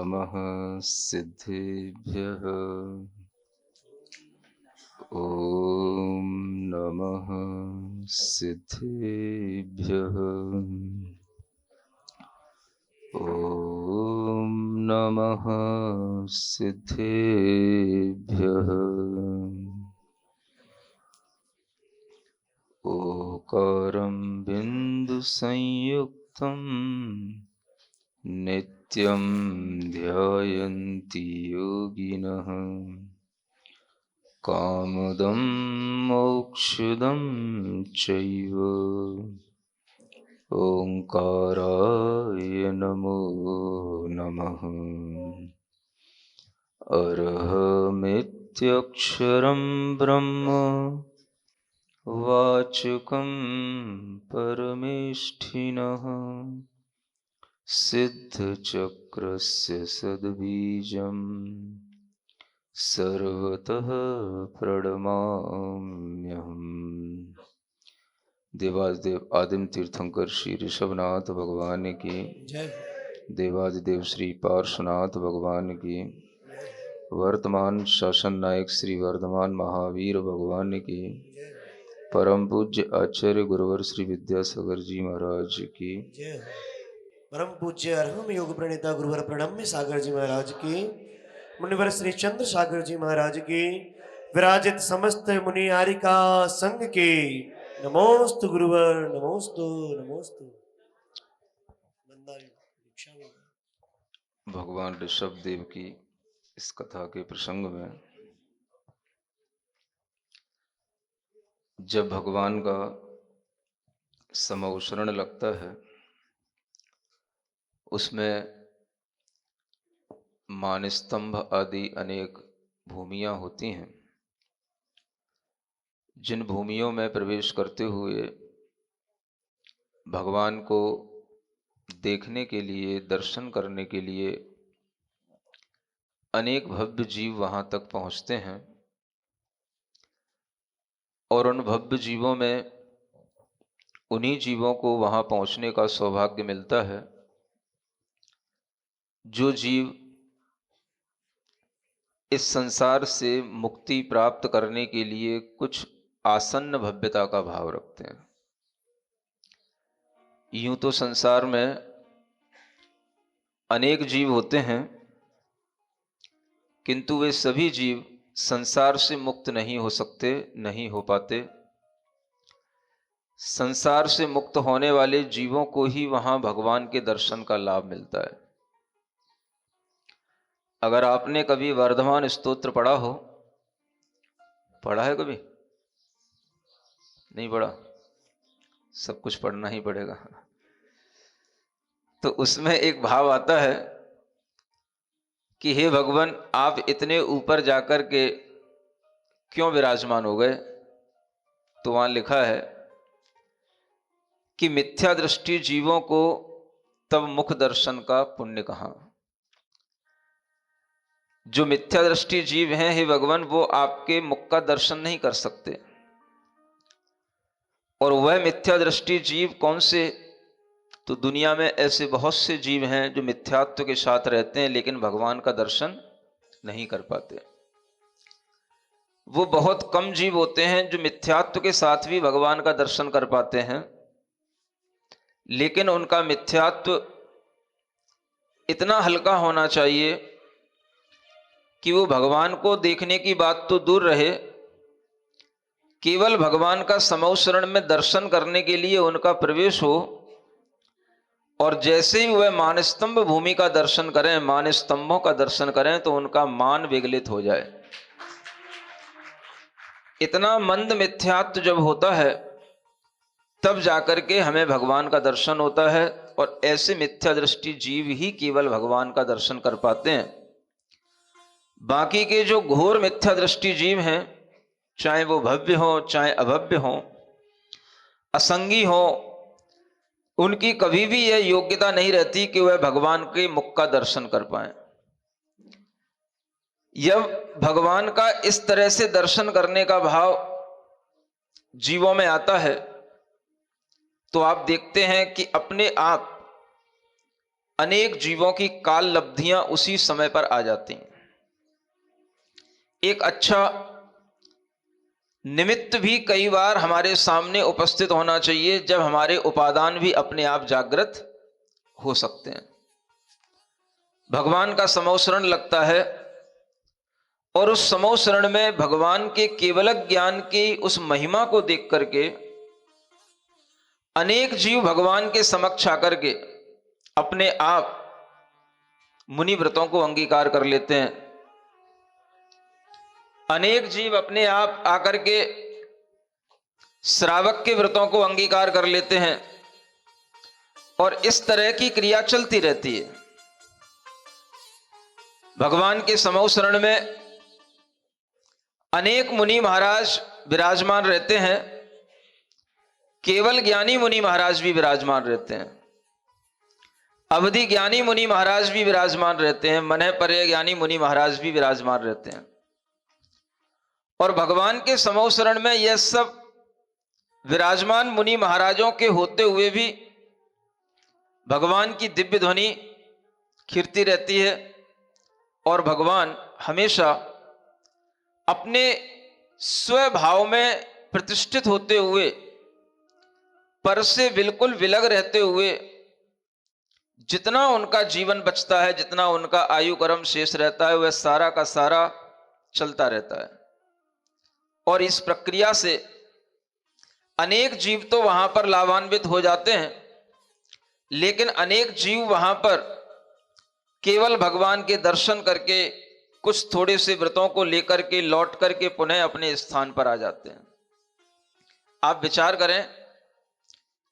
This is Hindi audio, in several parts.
नमः सिद्धेभ्यः। ॐ नमः सिद्धेभ्यः। ॐ नमः सिद्धेभ्यः। ओकारं बिन्दुसंयुक्तं नित्यं ध्यायन्ति योगिनः। कामदं मोक्षदं चैव ओंकाराय नमो नमः। अरहमित्यक्षरं ब्रह्म वाचकं परमेष्ठिनः। सिद्धचक्रस्य सद्बीजं सर्वतः प्रणमाम्यहम्। देवादिदेव आदिम तीर्थंकर श्री ऋषभनाथ भगवान की जय। देवादिदेव श्री पार्श्वनाथ भगवान की, वर्तमान शासन नायक श्री वर्धमान महावीर भगवान की, परम पूज्य आचार्य गुरुवर श्री विद्यासागर जी महाराज की जय। परम पूज्य अर्हम योग प्रणेता गुरुवर प्रणम्य सागर जी महाराज की, मुनिवर श्री चंद्र सागर जी महाराज की, विराजित समस्त मुनि आरिका संघ की नमोस्तु गुरुवर, नमोस्तु नमोस्तु। भगवान ऋषभ देव की इस कथा के प्रसंग में जब भगवान का समवसरण लगता है, उसमें मानस्तंभ आदि अनेक भूमियां होती हैं। जिन भूमियों में प्रवेश करते हुए भगवान को देखने के लिए, दर्शन करने के लिए अनेक भव्य जीव वहां तक पहुंचते हैं, और उन भव्य जीवों में उन्हीं जीवों को वहां पहुंचने का सौभाग्य मिलता है जो जीव इस संसार से मुक्ति प्राप्त करने के लिए कुछ आसन्न भव्यता का भाव रखते हैं। यूं तो संसार में अनेक जीव होते हैं, किंतु वे सभी जीव संसार से मुक्त नहीं हो सकते, नहीं हो पाते। संसार से मुक्त होने वाले जीवों को ही वहां भगवान के दर्शन का लाभ मिलता है। अगर आपने कभी वर्धमान स्तोत्र पढ़ा हो, पढ़ा है कभी? नहीं पढ़ा? सब कुछ पढ़ना ही पड़ेगा। तो उसमें एक भाव आता है कि हे भगवान, आप इतने ऊपर जाकर के क्यों विराजमान हो गए? तो वहां लिखा है कि मिथ्या दृष्टि जीवों को तब मुख दर्शन का पुण्य कहा। जो मिथ्या दृष्टि जीव हैं, हे भगवान, वो आपके मुख का दर्शन नहीं कर सकते। और वह मिथ्या दृष्टि जीव कौन से? तो दुनिया में ऐसे बहुत से जीव हैं जो मिथ्यात्व के साथ रहते हैं लेकिन भगवान का दर्शन नहीं कर पाते। वो बहुत कम जीव होते हैं जो मिथ्यात्व के साथ भी भगवान का दर्शन कर पाते हैं, लेकिन उनका मिथ्यात्व इतना हल्का होना चाहिए कि वो भगवान को देखने की बात तो दूर रहे, केवल भगवान का समवसरण में दर्शन करने के लिए उनका प्रवेश हो, और जैसे ही वह मानस्तंभ भूमि का दर्शन करें, मानस्तंभों का दर्शन करें, तो उनका मान विगलित हो जाए। इतना मंद मिथ्यात्व जब होता है तब जाकर के हमें भगवान का दर्शन होता है, और ऐसे मिथ्या दृष्टि जीव ही केवल भगवान का दर्शन कर पाते हैं। बाकी के जो घोर मिथ्या दृष्टि जीव हैं, चाहे वो भव्य हो चाहे अभव्य हो, असंगी हो, उनकी कभी भी यह योग्यता नहीं रहती कि वह भगवान के मुख का दर्शन कर पाए। जब भगवान का इस तरह से दर्शन करने का भाव जीवों में आता है तो आप देखते हैं कि अपने आप अनेक जीवों की काल लब्धियां उसी समय पर आ जाती हैं। एक अच्छा निमित्त भी कई बार हमारे सामने उपस्थित होना चाहिए, जब हमारे उपादान भी अपने आप जागृत हो सकते हैं। भगवान का समवसरण लगता है और उस समवसरण में भगवान के केवल ज्ञान की उस महिमा को देख करके अनेक जीव भगवान के समक्ष आकर के अपने आप मुनि व्रतों को अंगीकार कर लेते हैं। अनेक जीव अपने आप आकर के श्रावक के व्रतों को अंगीकार कर लेते हैं और इस तरह की क्रिया चलती रहती है। भगवान के समवसरण में अनेक मुनि महाराज विराजमान रहते हैं, केवल ज्ञानी मुनि महाराज भी विराजमान रहते हैं, अवधि ज्ञानी मुनि महाराज भी विराजमान रहते हैं, मनः पर्य ज्ञानी मुनि महाराज भी विराजमान रहते हैं। और भगवान के समवसरण में यह सब विराजमान मुनि महाराजों के होते हुए भी भगवान की दिव्य ध्वनि खिरती रहती है और भगवान हमेशा अपने स्वभाव में प्रतिष्ठित होते हुए, पर से बिल्कुल विलग रहते हुए, जितना उनका जीवन बचता है, जितना उनका आयु कर्म शेष रहता है, वह सारा का सारा चलता रहता है। और इस प्रक्रिया से अनेक जीव तो वहां पर लाभान्वित हो जाते हैं, लेकिन अनेक जीव वहां पर केवल भगवान के दर्शन करके कुछ थोड़े से व्रतों को लेकर के लौट करके पुनः अपने स्थान पर आ जाते हैं। आप विचार करें,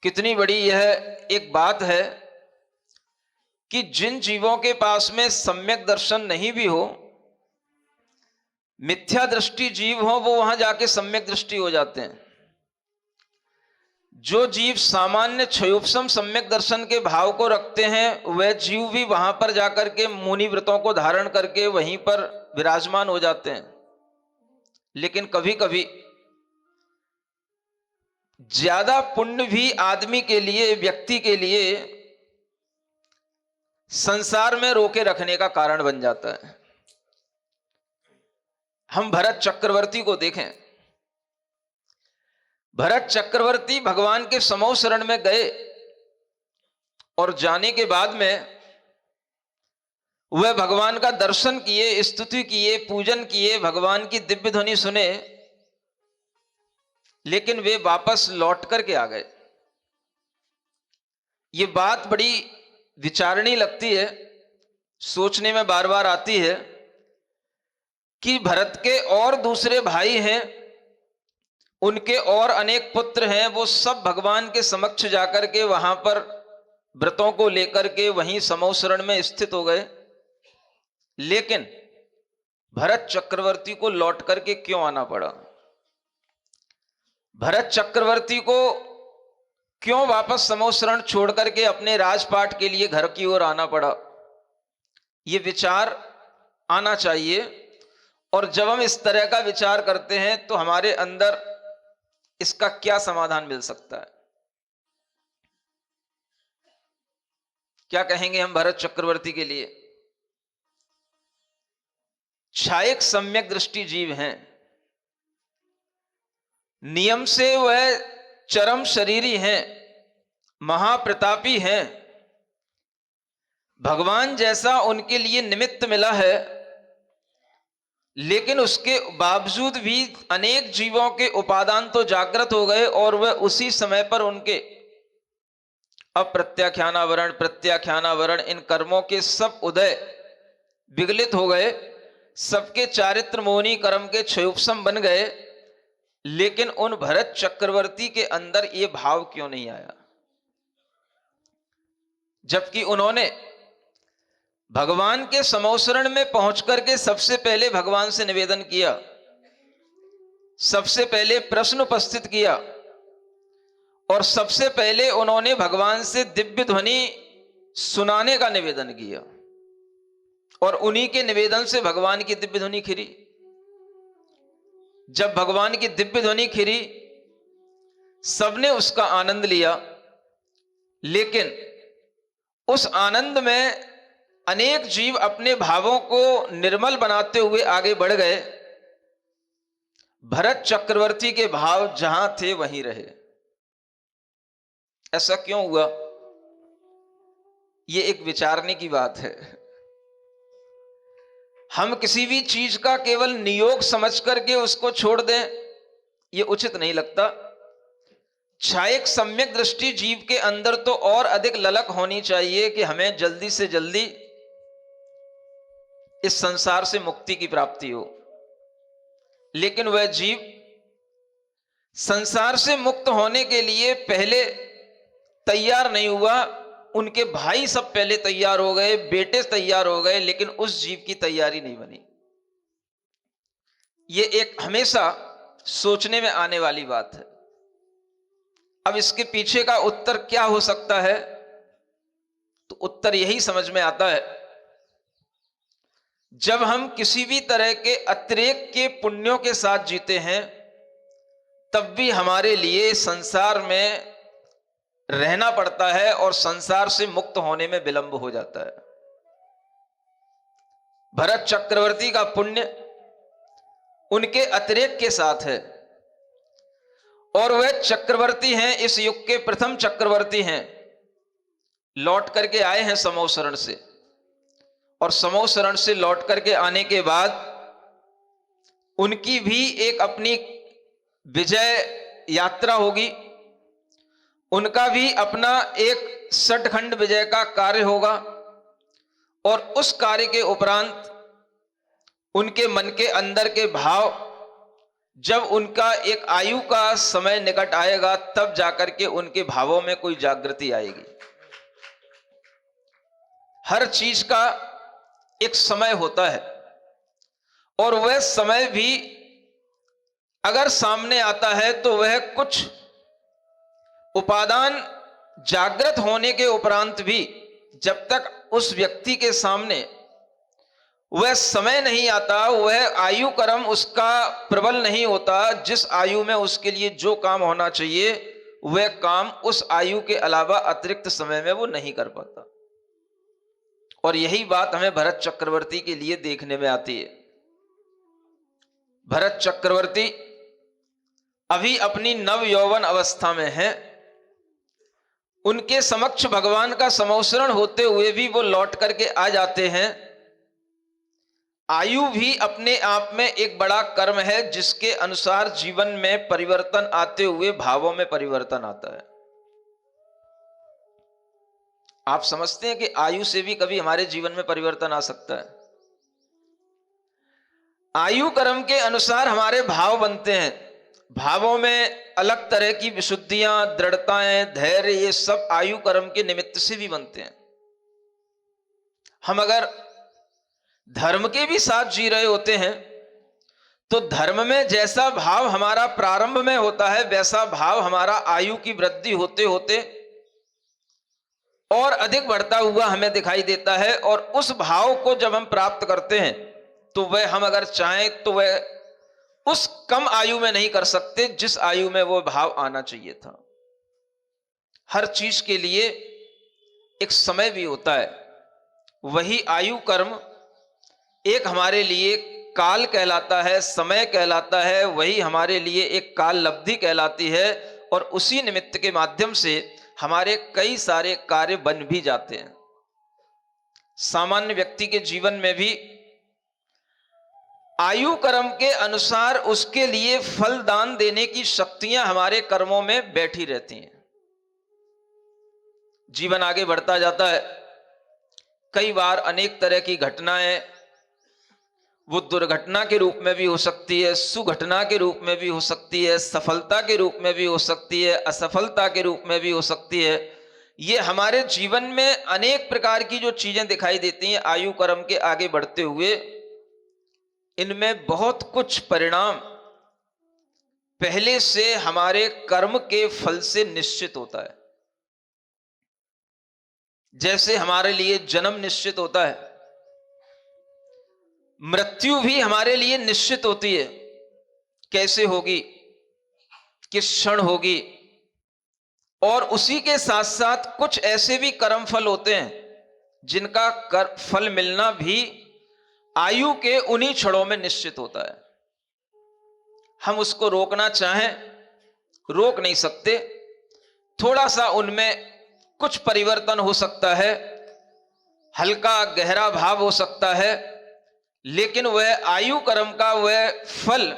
कितनी बड़ी यह एक बात है कि जिन जीवों के पास में सम्यक दर्शन नहीं भी हो, मिथ्या दृष्टि जीव हो, वो वहां जाके सम्यक दृष्टि हो जाते हैं। जो जीव सामान्य क्षयोपशम सम्यक दर्शन के भाव को रखते हैं, वह जीव भी वहां पर जाकर के मुनि व्रतों को धारण करके वहीं पर विराजमान हो जाते हैं। लेकिन कभी कभी ज्यादा पुण्य भी आदमी के लिए, व्यक्ति के लिए संसार में रोके रखने का कारण बन जाता है। हम भरत चक्रवर्ती को देखें। भरत चक्रवर्ती भगवान के समवसरण में गए और जाने के बाद में वह भगवान का दर्शन किए, स्तुति किए, पूजन किए, भगवान की दिव्य ध्वनि सुने, लेकिन वे वापस लौट करके आ गए। ये बात बड़ी विचारणीय लगती है, सोचने में बार बार आती है कि भरत के और दूसरे भाई हैं, उनके और अनेक पुत्र हैं, वो सब भगवान के समक्ष जाकर के वहां पर व्रतों को लेकर के वहीं समवसरण में स्थित हो गए, लेकिन भरत चक्रवर्ती को लौट करके क्यों आना पड़ा? भरत चक्रवर्ती को क्यों वापस समवसरण छोड़ करके अपने राजपाट के लिए घर की ओर आना पड़ा? ये विचार आना चाहिए। और जब हम इस तरह का विचार करते हैं तो हमारे अंदर इसका क्या समाधान मिल सकता है? क्या कहेंगे हम भरत चक्रवर्ती के लिए? क्षायक सम्यक दृष्टि जीव हैं, नियम से वह चरम शरीरी हैं, महाप्रतापी हैं। भगवान जैसा उनके लिए निमित्त मिला है, लेकिन उसके बावजूद भी अनेक जीवों के उपादान तो जागृत हो गए और वह उसी समय पर उनके अप्रत्याख्यानावरण, प्रत्याख्यानावरण, इन कर्मों के सब उदय विगलित हो गए, सबके चारित्र मोहनी कर्म के क्षयोपशम बन गए, लेकिन उन भरत चक्रवर्ती के अंदर यह भाव क्यों नहीं आया? जबकि उन्होंने भगवान के समवसरण में पहुंच करके सबसे पहले भगवान से निवेदन किया, सबसे पहले प्रश्न उपस्थित किया और सबसे पहले उन्होंने भगवान से दिव्य ध्वनि सुनाने का निवेदन किया और उन्हीं के निवेदन से भगवान की दिव्य ध्वनि खिरी। जब भगवान की दिव्य ध्वनि खिरी, सबने उसका आनंद लिया, लेकिन उस आनंद में अनेक जीव अपने भावों को निर्मल बनाते हुए आगे बढ़ गए। भरत चक्रवर्ती के भाव जहां थे वहीं रहे। ऐसा क्यों हुआ? ये एक विचारने की बात है। हम किसी भी चीज का केवल नियोग समझ करके उसको छोड़ दें, ये उचित नहीं लगता। एक सम्यक दृष्टि जीव के अंदर तो और अधिक ललक होनी चाहिए कि हमें जल्दी से जल्दी इस संसार से मुक्ति की प्राप्ति हो। लेकिन वह जीव संसार से मुक्त होने के लिए पहले तैयार नहीं हुआ। उनके भाई सब पहले तैयार हो गए, बेटे तैयार हो गए, लेकिन उस जीव की तैयारी नहीं बनी। यह एक हमेशा सोचने में आने वाली बात है। अब इसके पीछे का उत्तर क्या हो सकता है? तो उत्तर यही समझ में आता है, जब हम किसी भी तरह के अतिरेक के पुण्यों के साथ जीते हैं, तब भी हमारे लिए संसार में रहना पड़ता है और संसार से मुक्त होने में विलंब हो जाता है। भरत चक्रवर्ती का पुण्य उनके अतिरेक के साथ है और वह चक्रवर्ती हैं, इस युग के प्रथम चक्रवर्ती हैं। लौट करके आए हैं समो शरण से, और समो शरण से लौट करके आने के बाद उनकी भी एक अपनी विजय यात्रा होगी। उनका भी अपना एक सठखंड विजय का कार्य होगा, और उस कार्य के उपरांत उनके मन के अंदर के भाव, जब उनका एक आयु का समय निकट आएगा, तब जाकर के उनके भावों में कोई जागृति आएगी। हर चीज का एक समय होता है, और वह समय भी अगर सामने आता है तो वह कुछ उपादान जागृत होने के उपरांत भी, जब तक उस व्यक्ति के सामने वह समय नहीं आता, वह आयु कर्म उसका प्रबल नहीं होता, जिस आयु में उसके लिए जो काम होना चाहिए वह काम उस आयु के अलावा अतिरिक्त समय में वो नहीं कर पाता। और यही बात हमें भरत चक्रवर्ती के लिए देखने में आती है। भरत चक्रवर्ती अभी अपनी नव यौवन अवस्था में हैं। उनके समक्ष भगवान का समोसरण होते हुए भी वो लौट करके आ जाते हैं। आयु भी अपने आप में एक बड़ा कर्म है, जिसके अनुसार जीवन में परिवर्तन आते हुए भावों में परिवर्तन आता है। आप समझते हैं कि आयु से भी कभी हमारे जीवन में परिवर्तन आ सकता है। आयु कर्म के अनुसार हमारे भाव बनते हैं। भावों में अलग तरह की विशुद्धियां, दृढ़ताएं, धैर्य, ये सब आयु कर्म के निमित्त से भी बनते हैं। हम अगर धर्म के भी साथ जी रहे होते हैं, तो धर्म में जैसा भाव हमारा प्रारंभ में होता है, वैसा भाव हमारा आयु की वृद्धि होते होते और अधिक बढ़ता हुआ हमें दिखाई देता है। और उस भाव को जब हम प्राप्त करते हैं, तो वह हम अगर चाहें तो वह उस कम आयु में नहीं कर सकते जिस आयु में वो भाव आना चाहिए था। हर चीज के लिए एक समय भी होता है। वही आयु कर्म एक हमारे लिए काल कहलाता है, समय कहलाता है, वही हमारे लिए एक काल लब्धि कहलाती है। और उसी निमित्त के माध्यम से हमारे कई सारे कार्य बन भी जाते हैं। सामान्य व्यक्ति के जीवन में भी आयु कर्म के अनुसार उसके लिए फल दान देने की शक्तियां हमारे कर्मों में बैठी रहती हैं। जीवन आगे बढ़ता जाता है। कई बार अनेक तरह की घटनाएं, वो दुर्घटना के रूप में भी हो सकती है, सुघटना के रूप में भी हो सकती है, सफलता के रूप में भी हो सकती है, असफलता के रूप में भी हो सकती है। ये हमारे जीवन में अनेक प्रकार की जो चीजें दिखाई देती हैं आयु कर्म के आगे बढ़ते हुए, इनमें बहुत कुछ परिणाम पहले से हमारे कर्म के फल से निश्चित होता है। जैसे हमारे लिए जन्म निश्चित होता है, मृत्यु भी हमारे लिए निश्चित होती है। कैसे होगी, किस क्षण होगी, और उसी के साथ साथ कुछ ऐसे भी कर्म फल होते हैं जिनका फल मिलना भी आयु के उन्हीं क्षणों में निश्चित होता है। हम उसको रोकना चाहें रोक नहीं सकते। थोड़ा सा उनमें कुछ परिवर्तन हो सकता है, हल्का गहरा भाव हो सकता है, लेकिन वह आयु कर्म का वह फल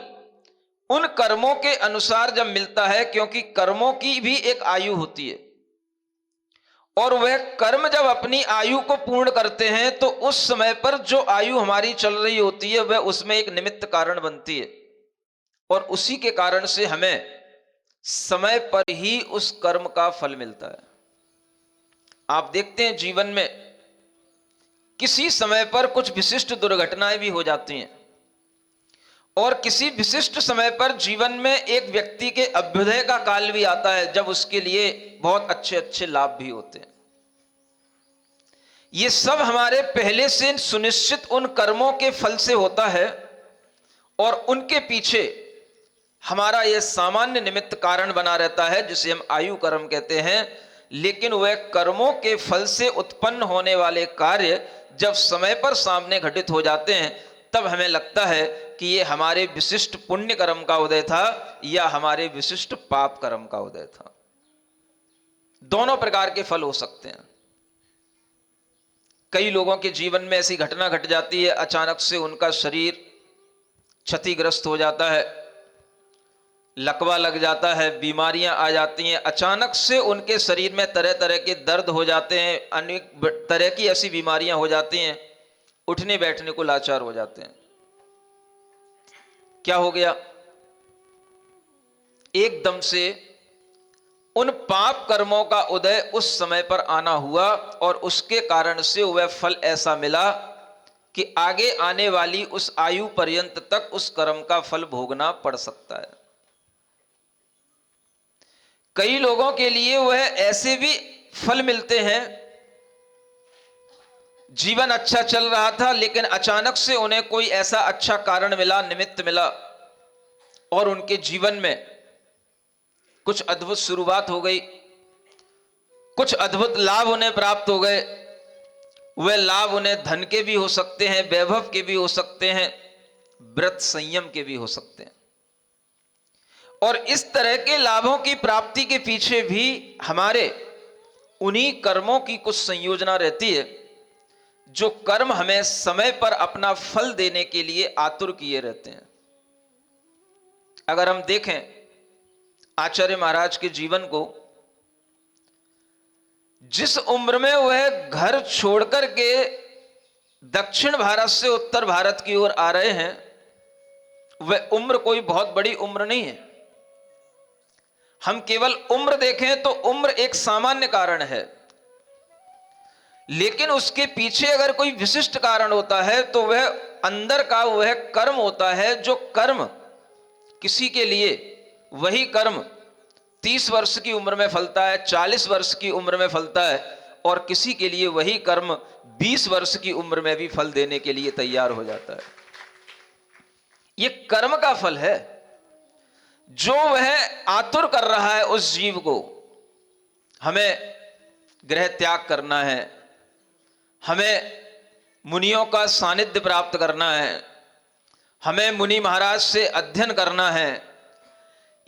उन कर्मों के अनुसार जब मिलता है, क्योंकि कर्मों की भी एक आयु होती है, और वह कर्म जब अपनी आयु को पूर्ण करते हैं तो उस समय पर जो आयु हमारी चल रही होती है वह उसमें एक निमित्त कारण बनती है, और उसी के कारण से हमें समय पर ही उस कर्म का फल मिलता है। आप देखते हैं जीवन में किसी समय पर कुछ विशिष्ट दुर्घटनाएं भी हो जाती हैं, और किसी विशिष्ट समय पर जीवन में एक व्यक्ति के अभ्युदय का काल भी आता है जब उसके लिए बहुत अच्छे अच्छे लाभ भी होते हैं। ये सब हमारे पहले से सुनिश्चित उन कर्मों के फल से होता है, और उनके पीछे हमारा यह सामान्य निमित्त कारण बना रहता है जिसे हम आयु कर्म कहते हैं। लेकिन वह कर्मों के फल से उत्पन्न होने वाले कार्य जब समय पर सामने घटित हो जाते हैं तब हमें लगता है कि ये हमारे विशिष्ट पुण्य कर्म का उदय था या हमारे विशिष्ट पाप कर्म का उदय था। दोनों प्रकार के फल हो सकते हैं। कई लोगों के जीवन में ऐसी घटना घट जाती है, अचानक से उनका शरीर क्षतिग्रस्त हो जाता है, लकवा लग जाता है, बीमारियां आ जाती हैं, अचानक से उनके शरीर में तरह तरह के दर्द हो जाते हैं, अनेक तरह की ऐसी बीमारियां हो जाती हैं, उठने बैठने को लाचार हो जाते हैं। क्या हो गया? एकदम से उन पाप कर्मों का उदय उस समय पर आना हुआ, और उसके कारण से वह फल ऐसा मिला कि आगे आने वाली उस आयु पर्यंत तक उस कर्म का फल भोगना पड़ सकता है। कई लोगों के लिए वह ऐसे भी फल मिलते हैं, जीवन अच्छा चल रहा था लेकिन अचानक से उन्हें कोई ऐसा अच्छा कारण मिला, निमित्त मिला, और उनके जीवन में कुछ अद्भुत शुरुआत हो गई, कुछ अद्भुत लाभ उन्हें प्राप्त हो गए। वह लाभ उन्हें धन के भी हो सकते हैं, वैभव के भी हो सकते हैं, व्रत संयम के भी हो सकते हैं। और इस तरह के लाभों की प्राप्ति के पीछे भी हमारे उन्हीं कर्मों की कुछ संयोजना रहती है, जो कर्म हमें समय पर अपना फल देने के लिए आतुर किए रहते हैं। अगर हम देखें आचार्य महाराज के जीवन को, जिस उम्र में वह घर छोड़कर के दक्षिण भारत से उत्तर भारत की ओर आ रहे हैं, वह उम्र कोई बहुत बड़ी उम्र नहीं है। हम केवल उम्र देखें तो उम्र एक सामान्य कारण है, लेकिन उसके पीछे अगर कोई विशिष्ट कारण होता है तो वह अंदर का वह कर्म होता है, जो कर्म किसी के लिए वही कर्म 30 वर्ष की उम्र में फलता है, 40 वर्ष की उम्र में फलता है, और किसी के लिए वही कर्म 20 वर्ष की उम्र में भी फल देने के लिए तैयार हो जाता है। ये कर्म का फल है जो वह आतुर कर रहा है उस जीव को। हमें गृह त्याग करना है, हमें मुनियों का सानिध्य प्राप्त करना है, हमें मुनि महाराज से अध्ययन करना है।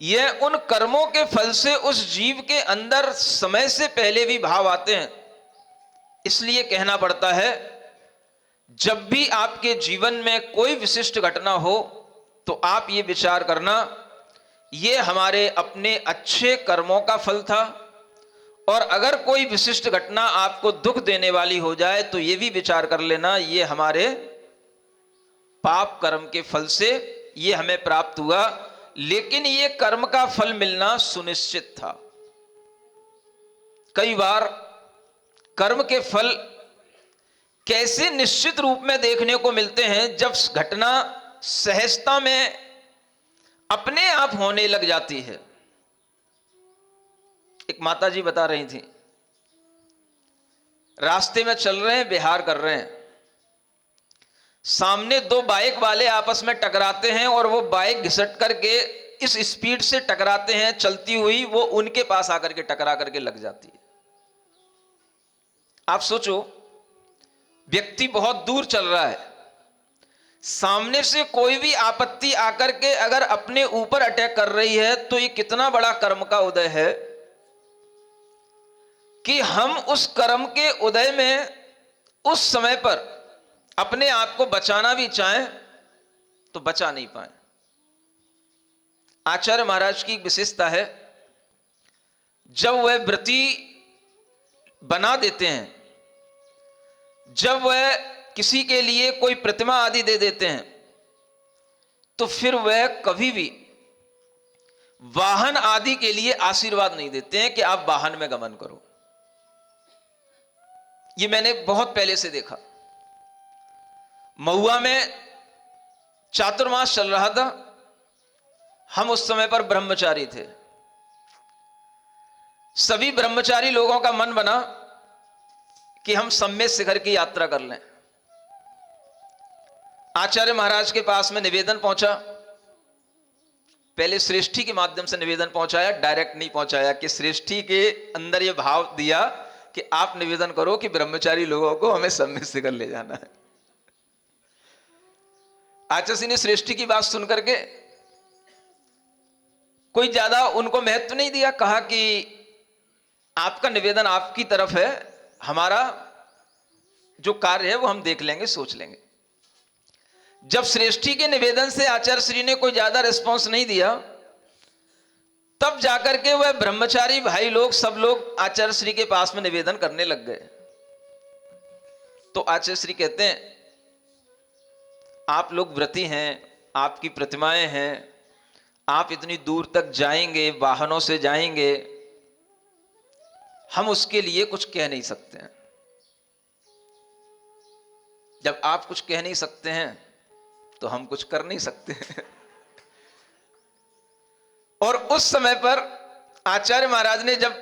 यह उन कर्मों के फल से उस जीव के अंदर समय से पहले भी भाव आते हैं। इसलिए कहना पड़ता है, जब भी आपके जीवन में कोई विशिष्ट घटना हो तो आप ये विचार करना, ये हमारे अपने अच्छे कर्मों का फल था, और अगर कोई विशिष्ट घटना आपको दुख देने वाली हो जाए तो ये भी विचार कर लेना, ये हमारे पाप कर्म के फल से ये हमें प्राप्त हुआ, लेकिन ये कर्म का फल मिलना सुनिश्चित था। कई बार कर्म के फल कैसे निश्चित रूप में देखने को मिलते हैं, जब घटना सहजता में अपने आप होने लग जाती है। एक माता जी बता रही थी, रास्ते में चल रहे हैं, विहार कर रहे हैं, सामने दो बाइक वाले आपस में टकराते हैं और वो बाइक घिसट करके इस स्पीड से टकराते हैं चलती हुई, वो उनके पास आकर के टकरा करके लग जाती है। आप सोचो, व्यक्ति बहुत दूर चल रहा है, सामने से कोई भी आपत्ति आकर के अगर अपने ऊपर अटैक कर रही है तो ये कितना बड़ा कर्म का उदय है कि हम उस कर्म के उदय में उस समय पर अपने आप को बचाना भी चाहें तो बचा नहीं पाए। आचार्य महाराज की एक विशेषता है, जब वह व्रती बना देते हैं, जब वह किसी के लिए कोई प्रतिमा आदि दे देते हैं, तो फिर वह कभी भी वाहन आदि के लिए आशीर्वाद नहीं देते हैं कि आप वाहन में गमन करो। ये मैंने बहुत पहले से देखा। महुआ में चातुर्मास चल रहा था, हम उस समय पर ब्रह्मचारी थे। सभी ब्रह्मचारी लोगों का मन बना कि हम सम्मेद शिखर की यात्रा कर लें। आचार्य महाराज के पास में निवेदन पहुंचा। पहले श्रेष्ठी के माध्यम से निवेदन पहुंचाया, डायरेक्ट नहीं पहुंचाया, कि श्रेष्ठी के अंदर यह भाव दिया कि आप निवेदन करो कि ब्रह्मचारी लोगों को हमें सम्मेद शिखर ले जाना है। आचार्य श्री ने श्रेष्ठी की बात सुनकर के कोई ज्यादा उनको महत्व नहीं दिया, कहा कि आपका निवेदन आपकी तरफ है, हमारा जो कार्य है वो हम देख लेंगे, सोच लेंगे। जब श्रेष्ठी के निवेदन से आचार्य श्री ने कोई ज्यादा रिस्पॉन्स नहीं दिया, तब जाकर के वह ब्रह्मचारी भाई लोग सब लोग आचार्य श्री के पास में निवेदन करने लग गए। तो आचार्य श्री कहते हैं, आप लोग व्रती हैं, आपकी प्रतिमाएं हैं, आप इतनी दूर तक जाएंगे, वाहनों से जाएंगे, हम उसके लिए कुछ कह नहीं सकते हैं। जब आप कुछ कह नहीं सकते हैं तो हम कुछ कर नहीं सकते हैं। और उस समय पर आचार्य महाराज ने जब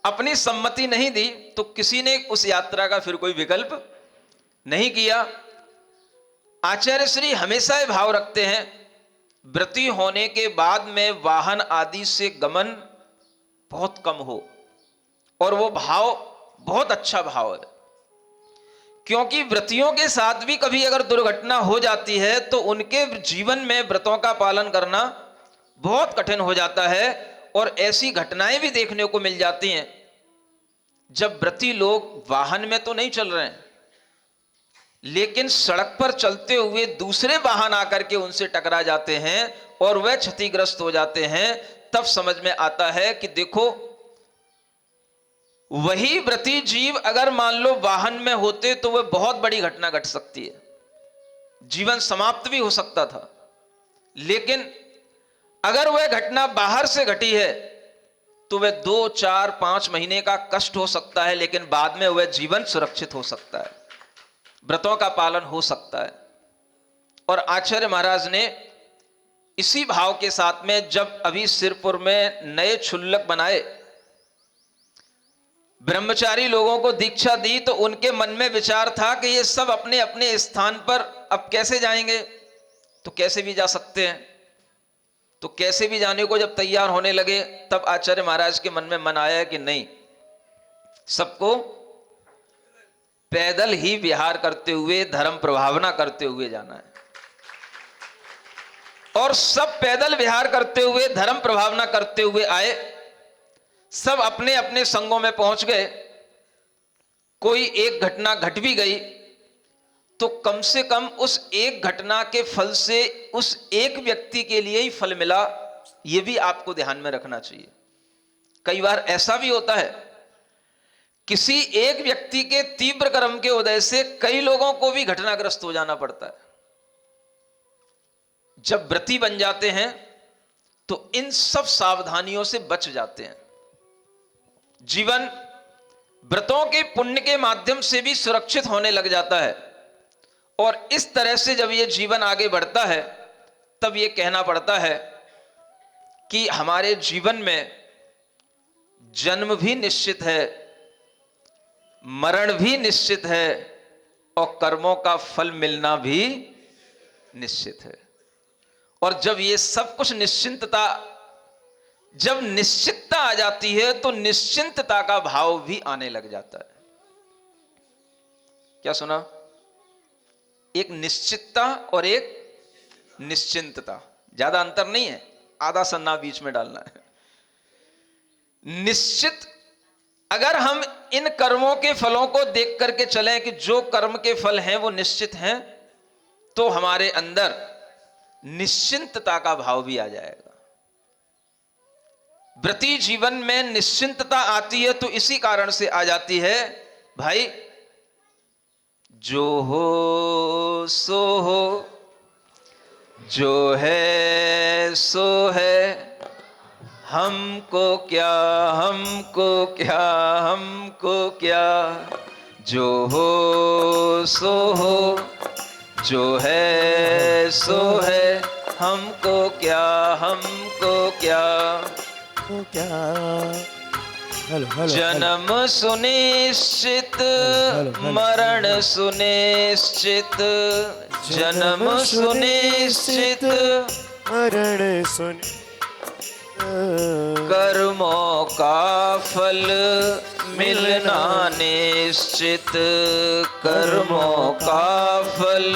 अपनी सम्मति नहीं दी तो किसी ने उस यात्रा का फिर कोई विकल्प नहीं किया। आचार्य श्री हमेशा ये भाव रखते हैं, व्रती होने के बाद में वाहन आदि से गमन बहुत कम हो, और वो भाव बहुत अच्छा भाव है, क्योंकि व्रतियों के साथ भी कभी अगर दुर्घटना हो जाती है तो उनके जीवन में व्रतों का पालन करना बहुत कठिन हो जाता है। और ऐसी घटनाएं भी देखने को मिल जाती हैं जब व्रती लोग वाहन में तो नहीं चल रहे हैं, लेकिन सड़क पर चलते हुए दूसरे वाहन आकर के उनसे टकरा जाते हैं और वह क्षतिग्रस्त हो जाते हैं। तब समझ में आता है कि देखो, वही व्रती जीव अगर मान लो वाहन में होते तो वह बहुत बड़ी घटना घट सकती है, जीवन समाप्त भी हो सकता था। लेकिन अगर वह घटना बाहर से घटी है तो वह 2, 4, 5 महीने का कष्ट हो सकता है, लेकिन बाद में वह जीवन सुरक्षित हो सकता है, व्रतों का पालन हो सकता है। और आचार्य महाराज ने इसी भाव के साथ में जब अभी सिरपुर में नए क्षुल्लक बनाए, ब्रह्मचारी लोगों को दीक्षा दी, तो उनके मन में विचार था कि ये सब अपने अपने स्थान पर अब कैसे जाएंगे, तो कैसे भी जा सकते हैं। तो कैसे भी जाने को जब तैयार होने लगे, तब आचार्य महाराज के मन आया कि नहीं, सबको पैदल ही विहार करते हुए, धर्म प्रभावना करते हुए जाना है। और सब पैदल विहार करते हुए, धर्म प्रभावना करते हुए आए। सब अपने अपने संगों में पहुंच गए। कोई एक घटना घट भी गई तो कम से कम उस एक घटना के फल से उस एक व्यक्ति के लिए ही फल मिला, यह भी आपको ध्यान में रखना चाहिए। कई बार ऐसा भी होता है, किसी एक व्यक्ति के तीव्र कर्म के उदय से कई लोगों को भी घटनाग्रस्त हो जाना पड़ता है। जब व्रती बन जाते हैं तो इन सब सावधानियों से बच जाते हैं। जीवन व्रतों के पुण्य के माध्यम से भी सुरक्षित होने लग जाता है। और इस तरह से जब ये जीवन आगे बढ़ता है, तब ये कहना पड़ता है कि हमारे जीवन में जन्म भी निश्चित है, मरण भी निश्चित है, और कर्मों का फल मिलना भी निश्चित है। और जब ये सब कुछ निश्चिंतता, जब निश्चितता आ जाती है तो निश्चिंतता का भाव भी आने लग जाता है। क्या सुना? एक निश्चितता और एक निश्चिंतता, ज्यादा अंतर नहीं है, आधा सन्ना बीच में डालना है। निश्चित, अगर हम इन कर्मों के फलों को देख करके चलें कि जो कर्म के फल हैं वो निश्चित हैं, तो हमारे अंदर निश्चिंतता का भाव भी आ जाएगा। व्रती जीवन में निश्चिंतता आती है तो इसी कारण से आ जाती है भाई, जो हो सो हो, जो है सो है, हमको क्या, हमको क्या, हमको क्या, जो हो सो हो, जो है सो है, हमको क्या, हमको क्या, तो क्या। हेलो हेलो जन्म सुनिश्चित, हेलो। मरण सुनिश्चित, जन्म सुनिश्चित, मरण सुन कर्मों का फल मिलना निश्चित, कर्मों का फल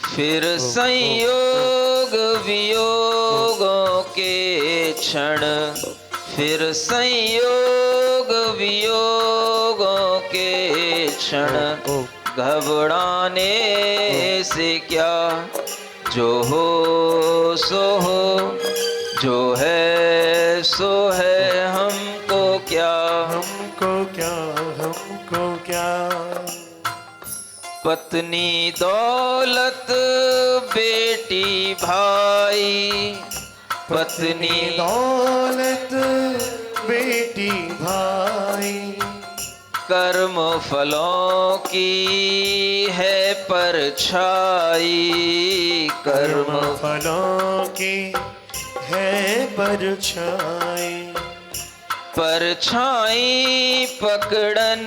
फिर संयोग वियोगों के क्षण, फिर संयोग वियोगों के क्षण, घबराने से क्या, जो हो सो हो, जो है सो है, हमको क्या, हमको क्या, हमको क्या। पत्नी दौलत बेटी भाई, पत्नी दौलत बेटी भाई, कर्म फलों की है परछाई, कर्म फलों की है परछाई, परछाई पकड़न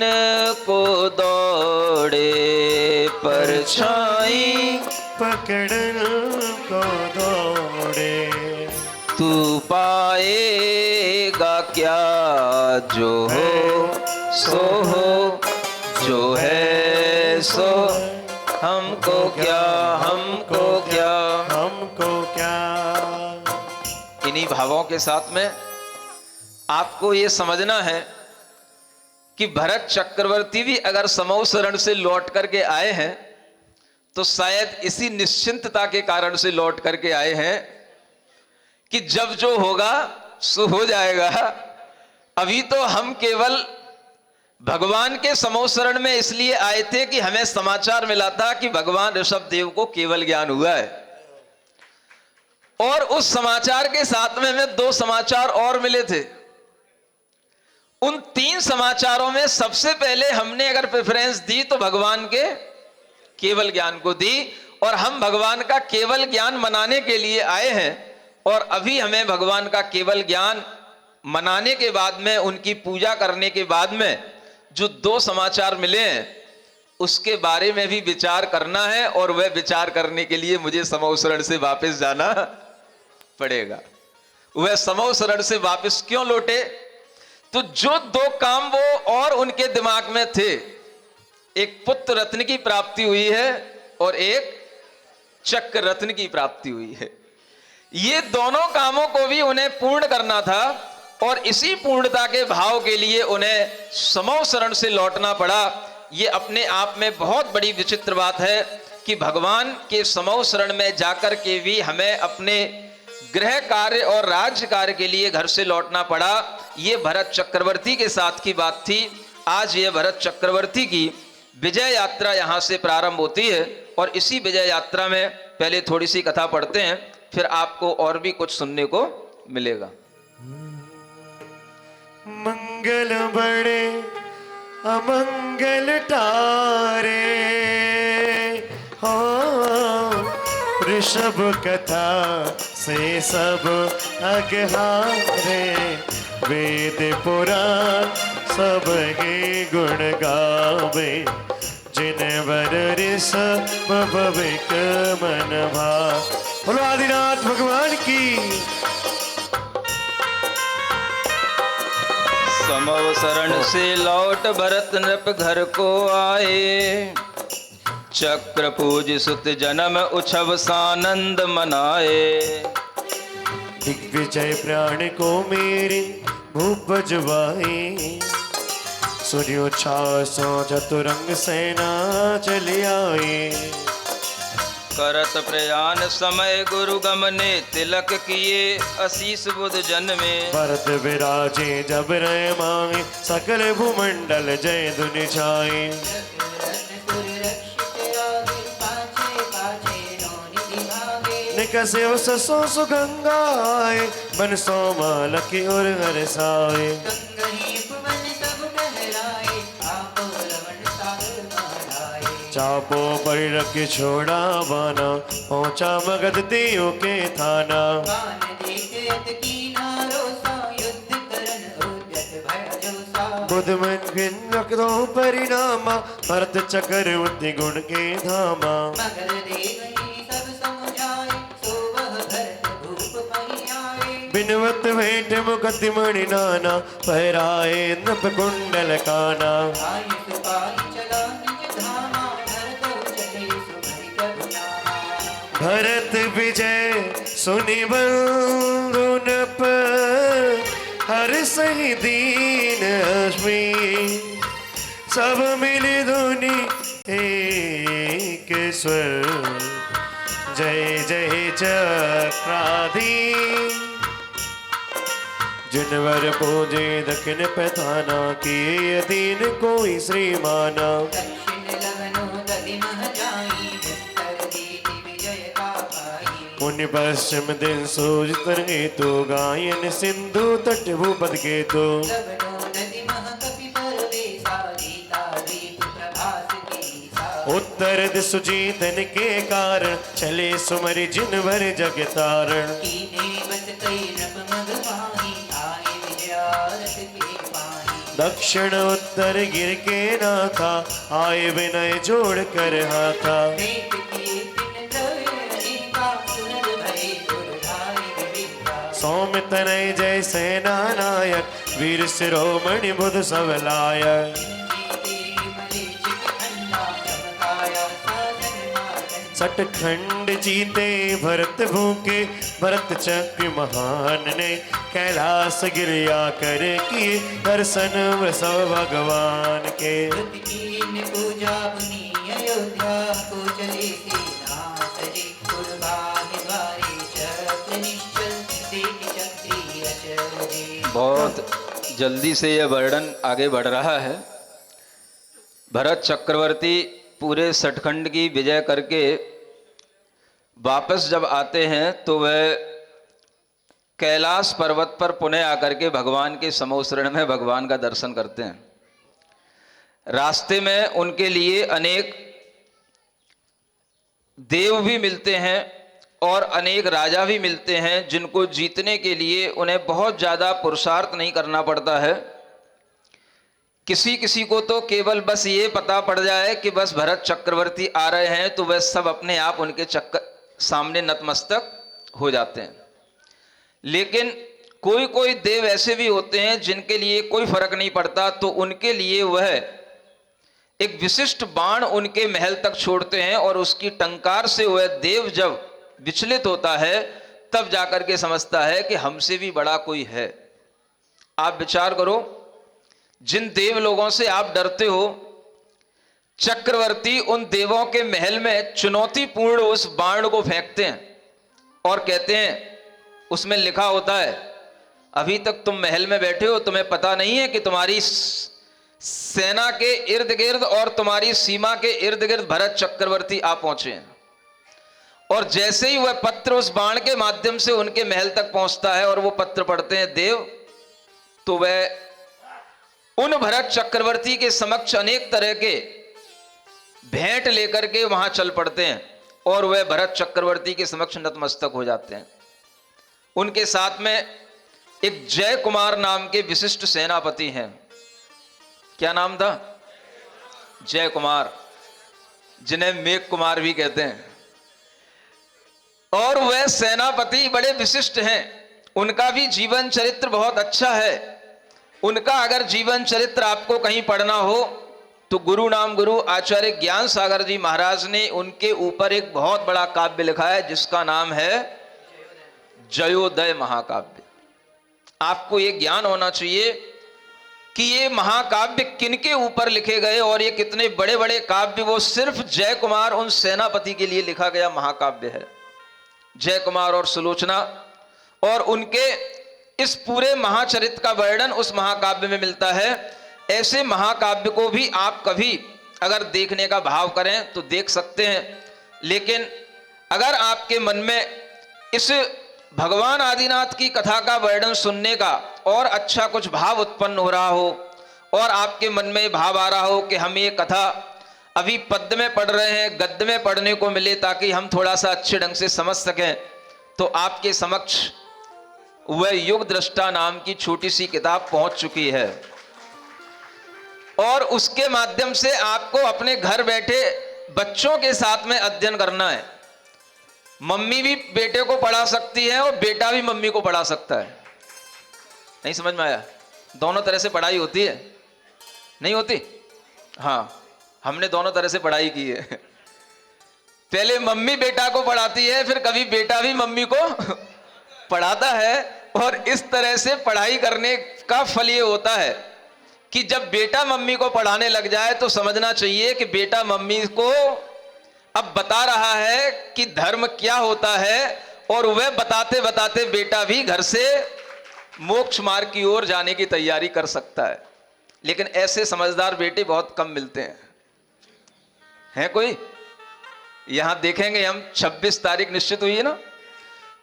को दौड़े, परछाई पकड़न को दौड़े, तू पाएगा क्या, जो हो सो हो, जो है सो, हमको क्या, हमको क्या, हमको क्या। इन्हीं भावों के साथ में आपको ये समझना है कि भरत चक्रवर्ती भी अगर समौ शरण से लौट करके आए हैं तो शायद इसी निश्चिंतता के कारण से लौट करके आए हैं कि जब जो होगा सो हो जाएगा। अभी तो हम केवल भगवान के समौ शरण में इसलिए आए थे कि हमें समाचार मिला था कि भगवान ऋषभ देव को केवल ज्ञान हुआ है, और उस समाचार के साथ में हमें 2 समाचार और मिले थे। उन 3 समाचारों में सबसे पहले हमने अगर प्रेफरेंस दी तो भगवान के केवल ज्ञान को दी, और हम भगवान का केवल ज्ञान मनाने के लिए आए हैं। और अभी हमें भगवान का केवल ज्ञान मनाने के बाद में, उनकी पूजा करने के बाद में जो 2 समाचार मिले हैं उसके बारे में भी विचार करना है, और वह विचार करने के लिए मुझे समौ शरण से वापस जाना पड़ेगा। वह समौ शरण से वापस क्यों लौटे? तो जो 2 काम वो और उनके दिमाग में थे, एक पुत्र रत्न की प्राप्ति हुई है और एक चक्र रत्न की प्राप्ति हुई है। ये दोनों कामों को भी उन्हें पूर्ण करना था, और इसी पूर्णता के भाव के लिए उन्हें समौ शरण से लौटना पड़ा। ये अपने आप में बहुत बड़ी विचित्र बात है कि भगवान के समौ शरण में जाकर के भी हमें अपने गृह कार्य और राज्य कार्य के लिए घर से लौटना पड़ा। ये भरत चक्रवर्ती के साथ की बात थी। आज ये भरत चक्रवर्ती की विजय यात्रा यहाँ से प्रारंभ होती है, और इसी विजय यात्रा में पहले थोड़ी सी कथा पढ़ते हैं, फिर आपको और भी कुछ सुनने को मिलेगा। मंगल बड़े अमंगल टारे, हो ऋषभ कथा से सब अगहारे, वेद पुराण सब ही गुण गावे, बिन बर रिस भविक मन भाव। बोलो आदिनाथ भगवान की। समव शरण से लौट भरत नृप घर को आए, चक्र पूज सुत जन्म उछव सानंद मनाए। दिग्विजय प्राण को मेरे भूप जवाए, सूर्यो छासो चतुरंग सेना चले आए। करत प्रयाण समय गुरु गमने तिलक किए, असीस बुध जन में। भरत विराजे जब रहे मांगे, सकल भूमंडल जय धुनि छाए। निकसे उस सो सुगंगाए, बन सो माल की ओर हरसाए। चापो पर रख छोड़ा बाना, पहुंचा मगध देव के थाना। बुध मन भिन रख दो परिणामा, भरत चक्रवर्ती गुण के धामा। बिनवत भेंट मुकति मणि नाना, पहराए नभ कुंडल काना। भरत विजय सुनि बंधु नप, हर सही दीन अश्मी। सब मिली धुनि एक स्वर, जय जय चक्राधीन। जिनवर पूजे दक्षिण पैथाना, किए अधीन कोई श्री माना। मुनि पश्चिम दिन सूर्य तरंगे तो, गायन सिंधु तट भूपद के तो। उत्तर दिशु जीतन के कारण, चले सुमरि जिनवर जग तारण। दक्षिण उत्तर गिर के नाथा, आए विनय जोड़ कर हाथा। सौम्य तनय जय सेना नायक, वीर शिरोमणि बुध सब लायक। सटखंड जीते भरत भूके, भरत चक्र महान ने। कैलाश गिरिया कर किए, दर्शन सब भगवान के। पूजा मुनि अयोध्या को चले, बहुत जल्दी से यह वर्णन आगे बढ़ रहा है। भरत चक्रवर्ती पूरे सटखंड की विजय करके वापस जब आते हैं तो वह कैलाश पर्वत पर पुनः आकर के भगवान के समोसरण में भगवान का दर्शन करते हैं। रास्ते में उनके लिए अनेक देव भी मिलते हैं और अनेक राजा भी मिलते हैं, जिनको जीतने के लिए उन्हें बहुत ज़्यादा पुरुषार्थ नहीं करना पड़ता है। किसी किसी को तो केवल बस ये पता पड़ जाए कि बस भरत चक्रवर्ती आ रहे हैं तो वह सब अपने आप उनके सामने नतमस्तक हो जाते हैं। लेकिन कोई कोई देव ऐसे भी होते हैं जिनके लिए कोई फर्क नहीं पड़ता, तो उनके लिए वह एक विशिष्ट बाण उनके महल तक छोड़ते हैं और उसकी टंकार से वह देव जब विचलित होता है तब जाकर के समझता है कि हमसे भी बड़ा कोई है। आप विचार करो, जिन देव लोगों से आप डरते हो, चक्रवर्ती उन देवों के महल में चुनौतीपूर्ण उस बाण को फेंकते हैं और कहते हैं, उसमें लिखा होता है अभी तक तुम महल में बैठे हो, तुम्हें पता नहीं है कि तुम्हारी सेना के इर्द गिर्द और तुम्हारी सीमा के इर्द गिर्द भरत चक्रवर्ती आ पहुंचे हैं। और जैसे ही वह पत्र उस बाण के माध्यम से उनके महल तक पहुंचता है और वो पत्र पढ़ते हैं देव, तो वह उन भरत चक्रवर्ती के समक्ष अनेक तरह के भेंट लेकर के वहां चल पड़ते हैं और वह भरत चक्रवर्ती के समक्ष नतमस्तक हो जाते हैं। उनके साथ में एक जय कुमार नाम के विशिष्ट सेनापति हैं। क्या नाम था? जय कुमार। जिन्हें मेघ कुमार भी कहते हैं। और वह सेनापति बड़े विशिष्ट हैं, उनका भी जीवन चरित्र बहुत अच्छा है। उनका अगर जीवन चरित्र आपको कहीं पढ़ना हो तो गुरु नाम गुरु आचार्य ज्ञान सागर जी महाराज ने उनके ऊपर एक बहुत बड़ा काव्य लिखा है जिसका नाम है जयोदय महाकाव्य। आपको ये ज्ञान होना चाहिए कि ये महाकाव्य किनके ऊपर लिखे गए और ये कितने बड़े बड़े काव्य, वो सिर्फ जय कुमार उन सेनापति के लिए लिखा गया महाकाव्य है। जय कुमार और सुलोचना और उनके इस पूरे महाचरित्र का वर्णन उस महाकाव्य में मिलता है। ऐसे महाकाव्य को भी आप कभी अगर देखने का भाव करें तो देख सकते हैं, लेकिन अगर आपके मन में इस भगवान आदिनाथ की कथा का वर्णन सुनने का और अच्छा कुछ भाव उत्पन्न हो रहा हो और आपके मन में भाव आ रहा हो कि हम ये कथा अभी पद्य में पढ़ रहे हैं, गद्य में पढ़ने को मिले ताकि हम थोड़ा सा अच्छे ढंग से समझ सकें, तो आपके समक्ष वह युग दृष्टा नाम की छोटी सी किताब पहुंच चुकी है और उसके माध्यम से आपको अपने घर बैठे बच्चों के साथ में अध्ययन करना है। मम्मी भी बेटे को पढ़ा सकती है और बेटा भी मम्मी को पढ़ा सकता है। नहीं समझ में आया? दोनों तरह से पढ़ाई होती है, नहीं होती? हाँ, हमने दोनों तरह से पढ़ाई की है। पहले मम्मी बेटा को पढ़ाती है, फिर कभी बेटा भी मम्मी को पढ़ाता है। और इस तरह से पढ़ाई करने का फल ये होता है कि जब बेटा मम्मी को पढ़ाने लग जाए तो समझना चाहिए कि बेटा मम्मी को अब बता रहा है कि धर्म क्या होता है और वह बताते बताते बेटा भी घर से मोक्ष मार्ग की ओर जाने की तैयारी कर सकता है। लेकिन ऐसे समझदार बेटे बहुत कम मिलते हैं कोई? यहां देखेंगे हम 26 तारीख निश्चित हुई है ना,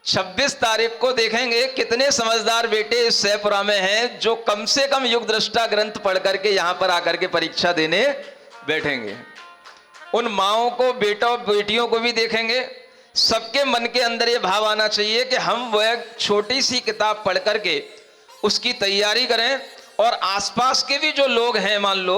26 तारीख को देखेंगे कितने समझदार बेटे इस सैपुरा में हैं जो कम से कम युग दृष्टा ग्रंथ पढ़ करके यहां पर आकर के परीक्षा देने बैठेंगे। उन माओं को, बेटा और बेटियों को भी देखेंगे, सबके मन के अंदर ये भाव आना चाहिए कि हम वह छोटी सी किताब पढ़ करके उसकी तैयारी करें। और आसपास के भी जो लोग हैं, मान लो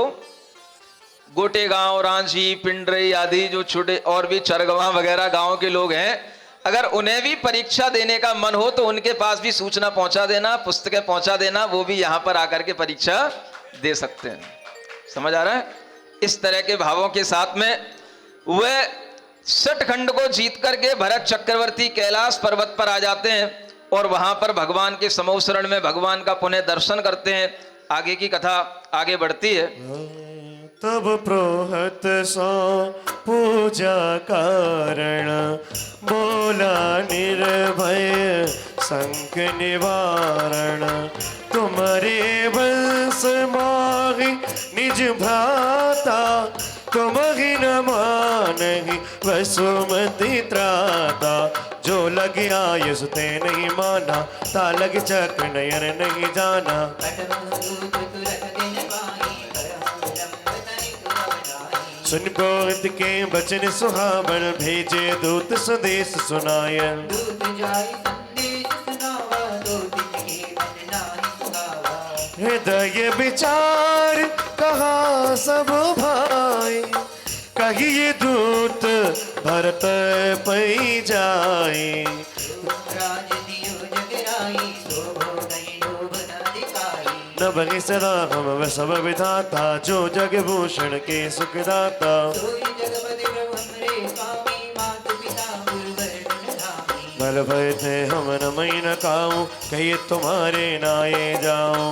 गोटे गांव, रांझी, पिंडरई आदि जो छोटे और भी चरगवा वगैरह गांव के लोग हैं, अगर उन्हें भी परीक्षा देने का मन हो तो उनके पास भी सूचना पहुंचा देना, पुस्तकें पहुंचा देना, वो भी यहां पर आकर के परीक्षा दे सकते हैं। समझ आ रहा है? इस तरह के भावों के साथ में वह सठखंड को जीत करके भरत चक्रवर्ती कैलाश पर्वत पर आ जाते हैं और वहां पर भगवान के समूह शरण में भगवान का पुनः दर्शन करते हैं। आगे की कथा आगे बढ़ती है। तब प्रोहत सो पूजा कारण बोला निर्भय संक निवारण। तुम्हारे वंश माहि निज भ्राता तुम ही न मानहि वसुमति त्राता। जो लग आयुष ते नहीं माना ता लग चक्र नयन नहीं जाना। सुन पौत के बचन सुहावन भेजे दूत संदेश सुनायन। हृदय विचार कहा सब भाई कहिए दूत भरत पै जाए। न बगे सदा हम वह सब विधाता जो जग भूषण के सुखदाता। बल भय थे हम न मई न काऊं कहिए तुम्हारे नाये जाऊं।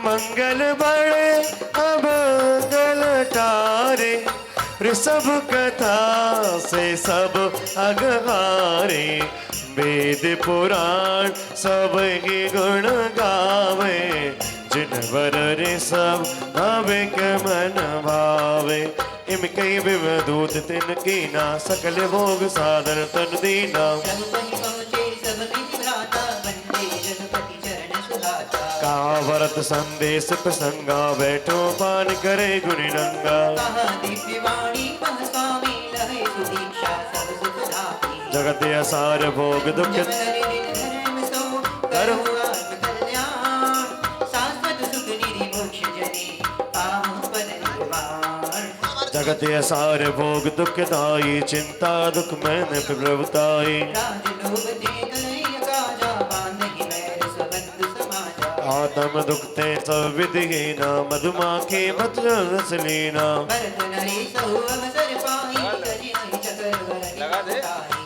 मंगल बड़े अमंगल टारे सब कथा से सब अगहारे। वेद पुराण सब ही गुण गावे जिन वर रे सब भावे के मन भावे। इम कई विवदूत तिन कीना सकल भोग साधन तन दीना। कहा भरत संदेश प्रसंगा बैठो पान करे गुनि नंगा। जगत असार भोग दुख जगत असार भोग दुखदाई, चिंता दुख मैंने प्रभुताई। आत्म दुखते सब विधिहीना, मधुमाखी मत रस लीना।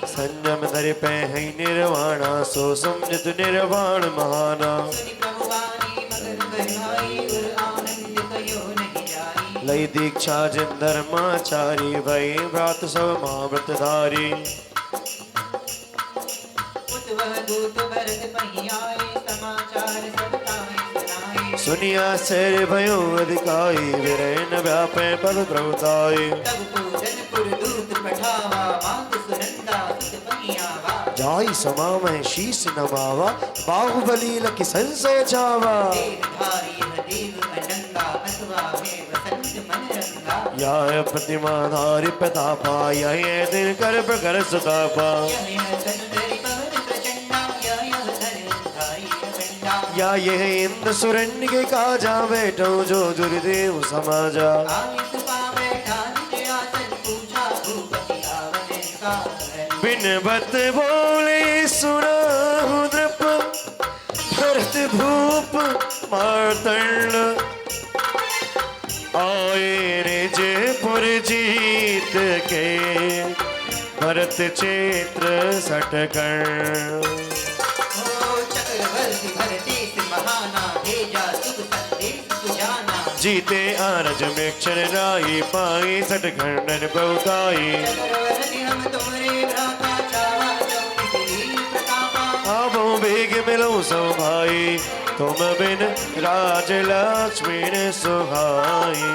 संयम धरि पै है निर्वाणा, सो समझत निर्वाण महाना। लई दीक्षा जिन धर्माचारी, भई व्रत सब महाव्रतधारी। सुनिया सिर भयो अधिकाई, विरय न व्यापे पद प्रभुताई। जाई समा में शीश नमावा, बाहुबली लकी संशय छावा। या प्रतिमा धारी प्रतापा, यह दिन कर प्रकर सुतापा। या यह इंद्र सुरण्य के काजा, बैठो जो दुर्देव समाजा। बिन बत बोले सुनाहु नृप, भरत भूप मार्तंड। आए निज पुर जीत के, भरत क्षेत्र सटकण। जीते आरज में क्षण राई, पाई सटखंडन बहुताई। आवो बेग मिलो सो भाई, तुम बिन राज लक्ष्मी ने सुहाई।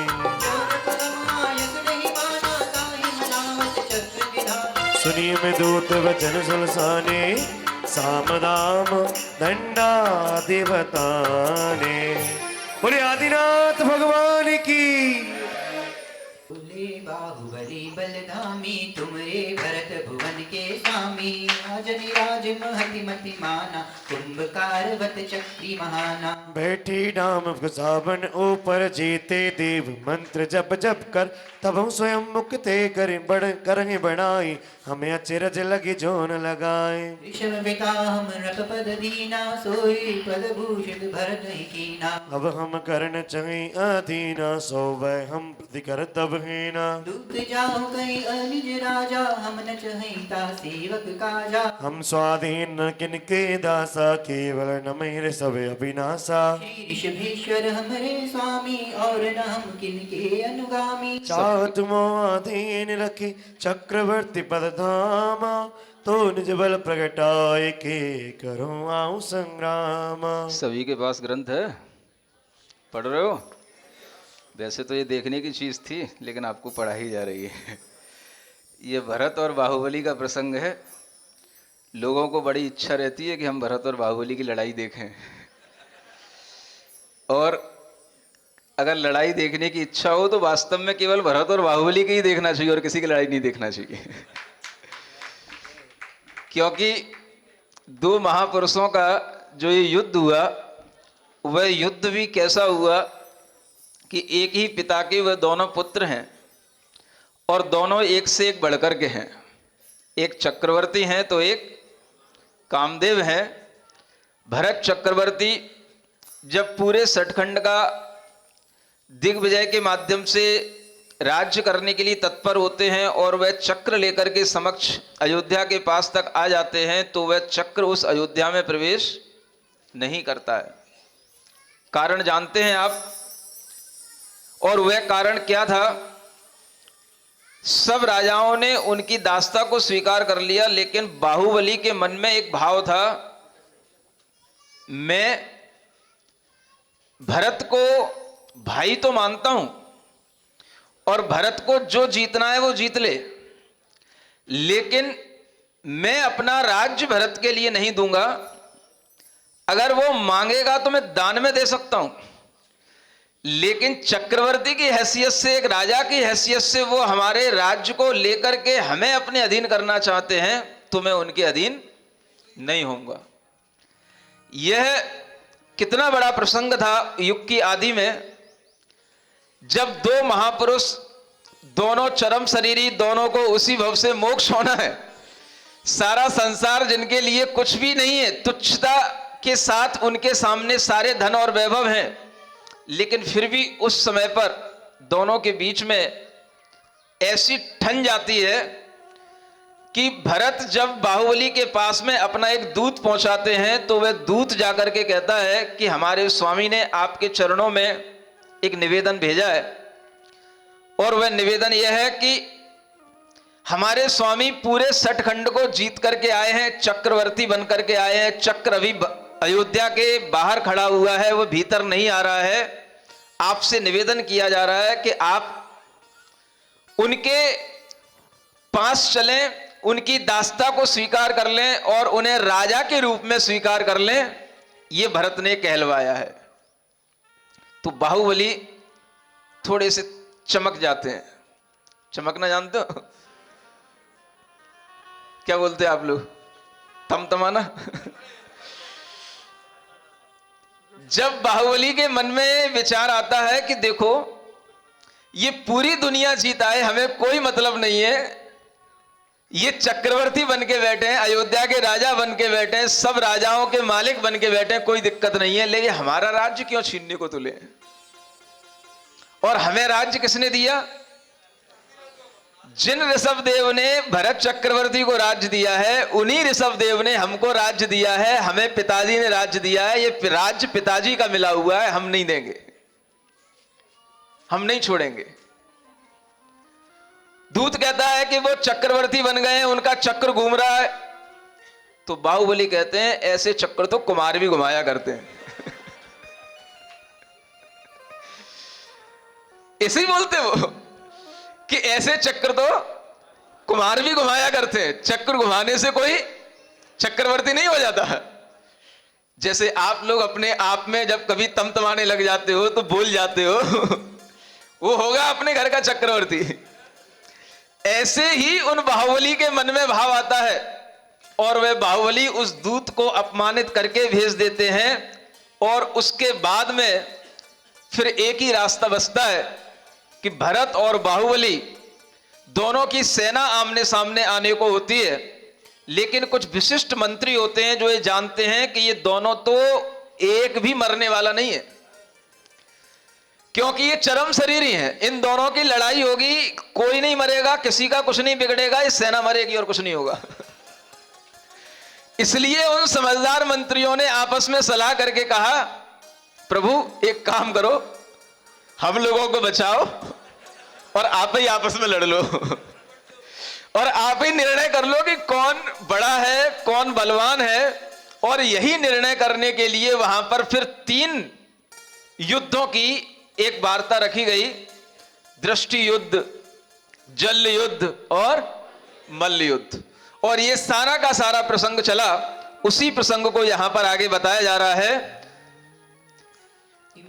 सुनिए में दूत वचन सुलसाने, साम दाम दंडा देवताने। बोले आदिनाथ भगवान की। बोले बाहुबली बलधामी, तुमरे भरत भुवन के स्वामी। राजनि राज महति मति माना, कुंभकारवत चक्री महाना। बैठी डाम सावन ऊपर, जीते देव मंत्र जप जप कर। तब हम स्वयं मुक्ते करें बड़ करें बनाई, हमें अचरज लगी जोन लगाए। ऋषभ पिता हम नृप पद दीना, सोई पद भूषित भरत ही कीना। अब हम करण चाहे अधीना, सोवै हम प्रति कर्तव्य हीना। दूत जाओ कहीं अनिज राजा, हम न चहिता सेवक काजा। हम स्वाधीन न किनके दासा, केवल न मेरे सब अविनाशा। श्री ऋषभेश्वर हमरे स्वामी, और न हम किनके अनुगामी। चाह तुमो अधीन रखी, चक्रवर्ती पद धामा। तो निज बल प्रगटाए के, करो आऊं संग्राम। सभी के पास ग्रंथ है, पढ़ रहे हो? वैसे तो ये देखने की चीज़ थी, लेकिन आपको पढ़ाई जा रही है। ये भरत और बाहुबली का प्रसंग है। लोगों को बड़ी इच्छा रहती है कि हम भरत और बाहुबली की लड़ाई देखें, और अगर लड़ाई देखने की इच्छा हो तो वास्तव में केवल भरत और बाहुबली की ही देखना चाहिए, और किसी की लड़ाई नहीं देखना चाहिए। क्योंकि दो महापुरुषों का जो ये युद्ध हुआ, वह युद्ध भी कैसा हुआ कि एक ही पिता के वह दोनों पुत्र हैं, और दोनों एक से एक बढ़कर के हैं। एक चक्रवर्ती हैं तो एक कामदेव हैं। भरत चक्रवर्ती जब पूरे सतखंड का दिग्विजय के माध्यम से राज्य करने के लिए तत्पर होते हैं, और वह चक्र लेकर के समक्ष अयोध्या के पास तक आ जाते हैं, तो वह चक्र उस अयोध्या में प्रवेश नहीं करता है। कारण जानते हैं आप, और वह कारण क्या था? सब राजाओं ने उनकी दासता को स्वीकार कर लिया, लेकिन बाहुबली के मन में एक भाव था, मैं भरत को भाई तो मानता हूं, और भरत को जो जीतना है वो जीत ले, लेकिन मैं अपना राज्य भरत के लिए नहीं दूंगा। अगर वो मांगेगा तो मैं दान में दे सकता हूं, लेकिन चक्रवर्ती की हैसियत से, एक राजा की हैसियत से वो हमारे राज्य को लेकर के हमें अपने अधीन करना चाहते हैं, तो मैं उनके अधीन नहीं होऊंगा। यह कितना बड़ा प्रसंग था युग की आदि में, जब दो महापुरुष दोनों चरम शरीरी, दोनों को उसी भव से मोक्ष होना है। सारा संसार जिनके लिए कुछ भी नहीं है, तुच्छता के साथ उनके सामने सारे धन और वैभव हैं, लेकिन फिर भी उस समय पर दोनों के बीच में ऐसी ठन जाती है कि भरत जब बाहुबली के पास में अपना एक दूत पहुंचाते हैं तो वह दूत जाकर के कहता है कि हमारे स्वामी ने आपके चरणों में एक निवेदन भेजा है, और वह निवेदन यह है कि हमारे स्वामी पूरे सठखंड को जीत करके आए हैं, चक्रवर्ती बन करके आए हैं। चक्र अभी अयोध्या के बाहर खड़ा हुआ है, वह भीतर नहीं आ रहा है। आपसे निवेदन किया जा रहा है कि आप उनके पास चलें, उनकी दास्ता को स्वीकार कर लें और उन्हें राजा के रूप में स्वीकार कर लें। यह भरत ने कहलवाया है। तो बाहुबली थोड़े से चमक जाते हैं। चमकना जानते हो क्या बोलते हैं आप लोग? तमतमाना। जब बाहुबली के मन में विचार आता है कि देखो ये पूरी दुनिया जीत आए, हमें कोई मतलब नहीं है, ये चक्रवर्ती बन के बैठे हैं, अयोध्या के राजा बन के बैठे हैं, सब राजाओं के मालिक बन के बैठे हैं, कोई दिक्कत नहीं है, लेकिन हमारा राज्य क्यों छीनने को तुले? और हमें राज्य किसने दिया? जिन ऋषभदेव ने भरत चक्रवर्ती को राज्य दिया है, उन्हीं ऋषभदेव ने हमको राज्य दिया है। हमें पिताजी ने राज्य दिया है, ये राज्य पिताजी का मिला हुआ है, हम नहीं देंगे, हम नहीं छोड़ेंगे। दूत कहता है कि वो चक्रवर्ती बन गए हैं, उनका चक्र घूम रहा है। तो बाहुबली कहते हैं ऐसे चक्र तो कुमार भी घुमाया करते हैं। ऐसे ही बोलते वो कि ऐसे चक्र तो कुमार भी घुमाया करते हैं। चक्र घुमाने से कोई चक्रवर्ती नहीं हो जाता। जैसे आप लोग अपने आप में जब कभी तमतमाने लग जाते हो तो बोल जाते हो वो होगा अपने घर का चक्रवर्ती। ऐसे ही उन बाहुबली के मन में भाव आता है और वे बाहुबली उस दूत को अपमानित करके भेज देते हैं। और उसके बाद में फिर एक ही रास्ता बचता है कि भरत और बाहुबली दोनों की सेना आमने सामने आने को होती है, लेकिन कुछ विशिष्ट मंत्री होते हैं जो ये जानते हैं कि ये दोनों तो एक भी मरने वाला नहीं है, क्योंकि ये चरम शरीरी हैं। इन दोनों की लड़ाई होगी, कोई नहीं मरेगा, किसी का कुछ नहीं बिगड़ेगा, ये सेना मरेगी और कुछ नहीं होगा। इसलिए उन समझदार मंत्रियों ने आपस में सलाह करके कहा, प्रभु एक काम करो, हम लोगों को बचाओ और आप ही आपस में लड़ लो और आप ही निर्णय कर लो कि कौन बड़ा है, कौन बलवान है। और यही निर्णय करने के लिए वहां पर फिर 3 युद्धों की एक वार्ता रखी गई, दृष्टि युद्ध, जल युद्ध और मल्ल युद्ध। और ये सारा का सारा प्रसंग चला, उसी प्रसंग को यहां पर आगे बताया जा रहा है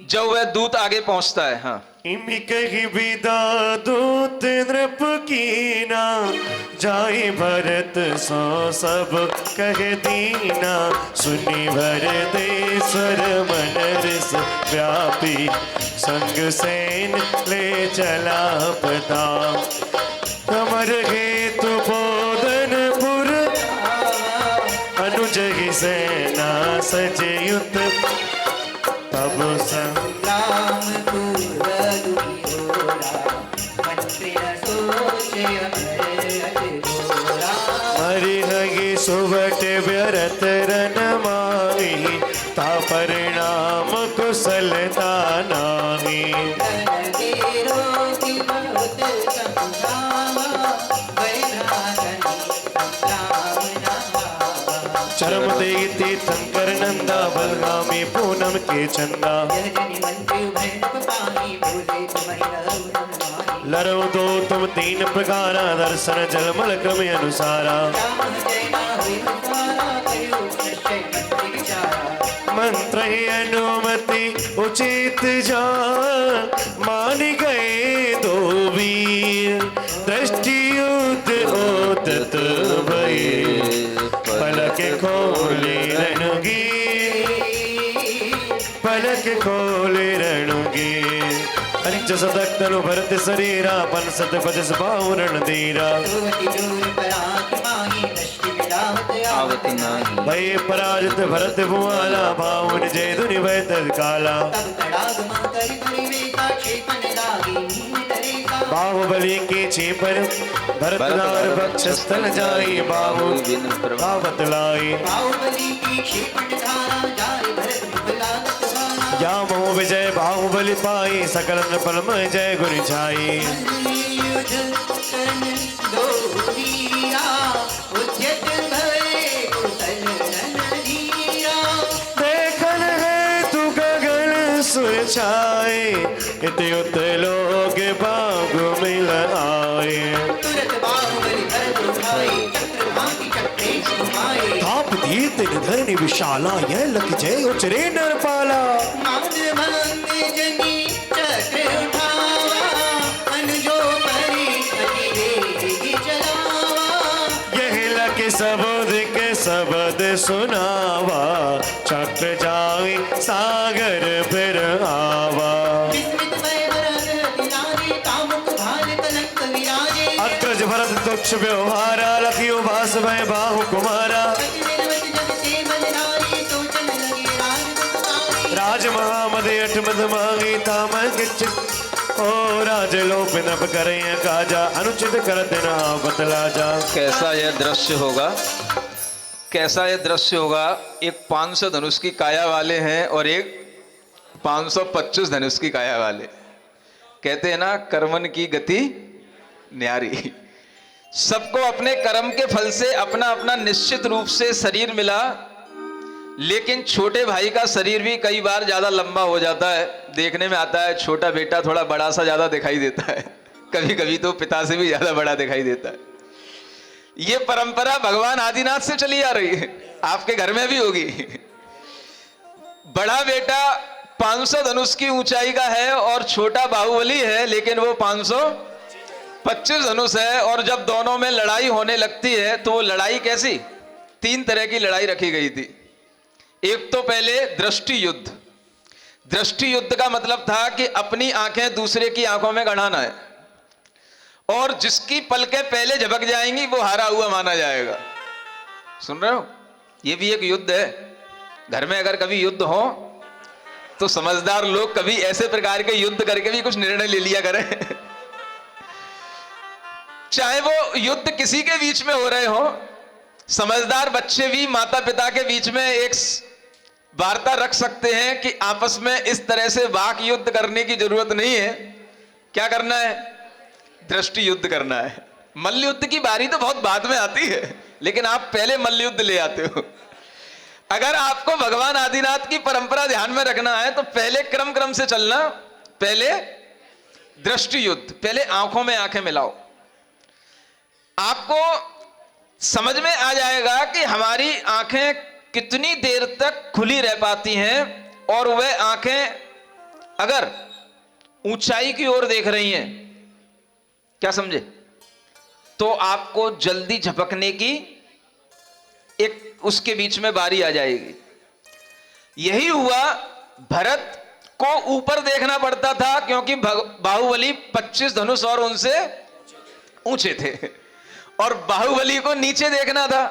जब वह दूत आगे पहुंचता है। हाँ, इमि कही विदा दूत नृप कीना, जाए भरत सो सब कह दीना। सुनी भरतेश्वर मन रस व्यापी, संग सैन ले चला प्रताप। कमर हेतु बोधनपुर, अनुज ही सेना सजयुत। तब राम पूर्व दुर्योरा, मंत्री न सोचे अमरत घोरा। मरिहगी सुबट व्यरत रन माही, ता परिणाम कुशलता नाही। धन के रोगी बहुत संग्रामा, वैराधनी संग्राम न भावा। चरम देती शंकर नंदा, बलगामी पूनम के चंदा। यह जनि मंत्री उभय नभ पाहि, बोले तुम्हारी रहु रन माहि। लरो दो तुम 3 प्रकारा, दर्शन जलमल क्रम अनुसारा। राम जय ना हुई हमारा, कयो निश्चय मंत्री विचारा। मंत्र ही अनुमति उचित जान, मान गए 2 वीर। दृष्टि युद्ध ओतत भये, पलक खोले रणगीर। पलक खोले रणगीर। अनिच सदक तनु भरत शरीरा पंसत पजस बाहुरण धीरा सोवति जोर पराक माही दृष्टि मिलावत आवत नाही भय पराजित भरत भुआला बाहुन जय धुनि भय तत्काला तब तड़ाग मन करि परिवेता क्षेपण लागी नीम तरेका बाहुबली के छेपर भरतनार बक्षस्थल जाई बाहु बावत लाई बाहुबली की क्षेपण धारा जाय भरत मुखलागत वाला या मोह विजय बाहुबली पाई सकल पलमय जय गुरु छाई युद्ध करन दो वीरा उद्यत भय कुशल रणधीरा देखन है तू गगन सुर छाए इति उत लोग बागु मिल आए तुरत बाहुबली भरत उठाई चक्र भांति चक्रे घुमाए थाप दी तिन धरनी विशाला यह लख जय उचरे नरपाला मांद भंग जनी चक्र उठावा अनुजो परी अति वेग चलावा यह लख सबद के शब्द सुनावा चक्र जाए सागर फिर आवा विस्मित भय भरत दिनारे कामुक भाल कलंक विराजे अग्रज भरत तुक्ष व्यवहारा लखियो भास भय बाहु कुमारा निर्वत जग से बलनारी सोचन लगे राज राज महामद अठमद मांगी ताम किच ओ राज लोप नभ करे काजा अनुचित कर देना बतला जा कैसा यह दृश्य होगा, कैसा यह दृश्य होगा। एक 500 धनुष की काया वाले हैं और एक 525 धनुष की काया वाले। कहते हैं ना, कर्मन की गति न्यारी। सबको अपने कर्म के फल से अपना अपना निश्चित रूप से शरीर मिला, लेकिन छोटे भाई का शरीर भी कई बार ज्यादा लंबा हो जाता है। देखने में आता है छोटा बेटा थोड़ा बड़ा सा ज्यादा दिखाई देता है, कभी कभी तो पिता से भी ज्यादा बड़ा दिखाई देता है। ये परंपरा भगवान आदिनाथ से चली आ रही है, आपके घर में भी होगी। बड़ा बेटा 500 धनुष की ऊंचाई का है और छोटा बाहुबली है, लेकिन वो 525 धनुष है। और जब दोनों में लड़ाई होने लगती है तो वो लड़ाई कैसी, 3 तरह की लड़ाई रखी गई थी। एक तो पहले दृष्टि युद्ध। दृष्टि युद्ध का मतलब था कि अपनी आंखें दूसरे की आंखों में गड़ाना है, और जिसकी पलकें पहले झपक जाएंगी वो हारा हुआ माना जाएगा। सुन रहे हो, ये भी एक युद्ध है। घर में अगर कभी युद्ध हो तो समझदार लोग कभी ऐसे प्रकार के युद्ध करके भी कुछ निर्णय ले लिया करें। चाहे वो युद्ध किसी के बीच में हो रहे हो, समझदार बच्चे भी माता पिता के बीच में एक वार्ता रख सकते हैं कि आपस में इस तरह से वाक युद्ध करने की जरूरत नहीं है। क्या करना है, दृष्टि युद्ध करना है। मल्ल युद्ध की बारी तो बहुत बाद में आती है, लेकिन आप पहले मल्ल युद्ध ले आते हो। अगर आपको भगवान आदिनाथ की परंपरा ध्यान में रखना है तो पहले क्रम से चलना। पहले दृष्टि युद्ध, पहले आंखों में आंखें मिलाओ। आपको समझ में आ जाएगा कि हमारी आंखें कितनी देर तक खुली रह पाती हैं, और वह आंखें अगर ऊंचाई की ओर देख रही हैं, क्या समझे, तो आपको जल्दी झपकने की एक उसके बीच में बारी आ जाएगी। यही हुआ, भरत को ऊपर देखना पड़ता था क्योंकि बाहुबली 25 धनुष और उनसे ऊंचे थे, और बाहुबली को नीचे देखना था।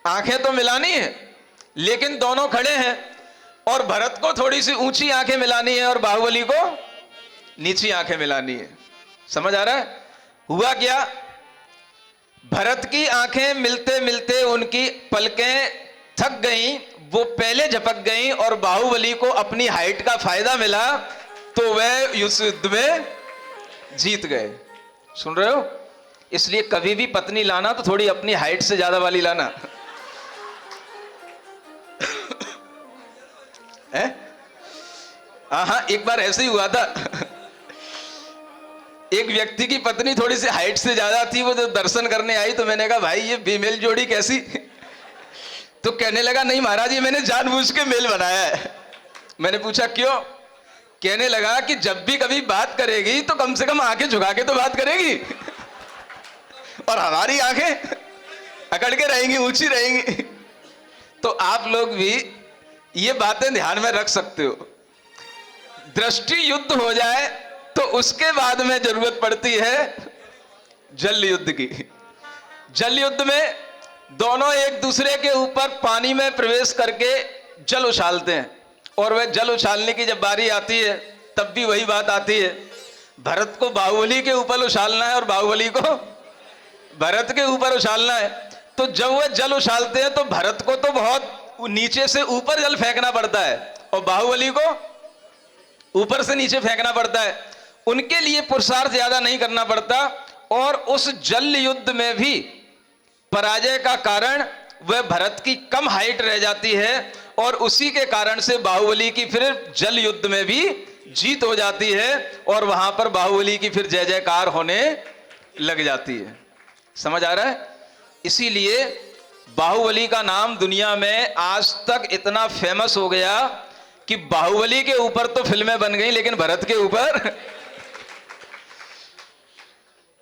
आंखें तो मिलानी है, लेकिन दोनों खड़े हैं, और भरत को थोड़ी सी ऊंची आंखें मिलानी है और बाहुबली को नीची आंखें मिलानी है। समझ आ रहा है? हुआ क्या, भरत की आंखें मिलते मिलते उनकी पलकें थक गईं, वो पहले झपक गईं, और बाहुबली को अपनी हाइट का फायदा मिला, तो वह इस युद्ध में जीत गए। सुन रहे हो? इसलिए कभी भी पत्नी लाना तो थोड़ी अपनी हाइट से ज्यादा वाली लाना है? हाँ, एक बार ऐसे ही हुआ था। एक व्यक्ति की पत्नी थोड़ी सी हाइट से ज्यादा थी, वो जब दर्शन करने आई तो मैंने कहा भाई ये फीमेल जोड़ी कैसी? तो कहने लगा नहीं महाराज, ये मैंने जानबूझ के मेल बनाया है। मैंने पूछा क्यों? कहने लगा कि जब भी कभी बात करेगी तो कम से कम आंखें झुका के तो बात करेगी, और हमारी आंखें अकड़ के रहेंगी, ऊंची रहेंगी। तो आप लोग भी ये बातें ध्यान में रख सकते हो। दृष्टि युद्ध हो जाए तो उसके बाद में जरूरत पड़ती है जल युद्ध की। जल युद्ध में दोनों एक दूसरे के ऊपर पानी में प्रवेश करके जल उछालते हैं, और वह जल उछालने की जब बारी आती है तब भी वही बात आती है, भरत को बाहुबली के ऊपर उछालना है और बाहुबली को भरत के ऊपर उछालना है। तो जब वह जल उछालते हैं तो भरत को तो बहुत नीचे से ऊपर जल फेंकना पड़ता है और बाहुबली को ऊपर से नीचे फेंकना पड़ता है। उनके लिए पुरुषार्थ ज्यादा नहीं करना पड़ता, और उस जल युद्ध में भी पराजय का कारण वह भरत की कम हाइट रह जाती है, और उसी के कारण से बाहुबली की फिर जल युद्ध में भी जीत हो जाती है, और वहां पर बाहुबली की फिर जय जयकार होने लग जाती है। समझ आ रहा है? इसीलिए बाहुबली का नाम दुनिया में आज तक इतना फेमस हो गया कि बाहुबली के ऊपर तो फिल्में बन गई, लेकिन भरत के ऊपर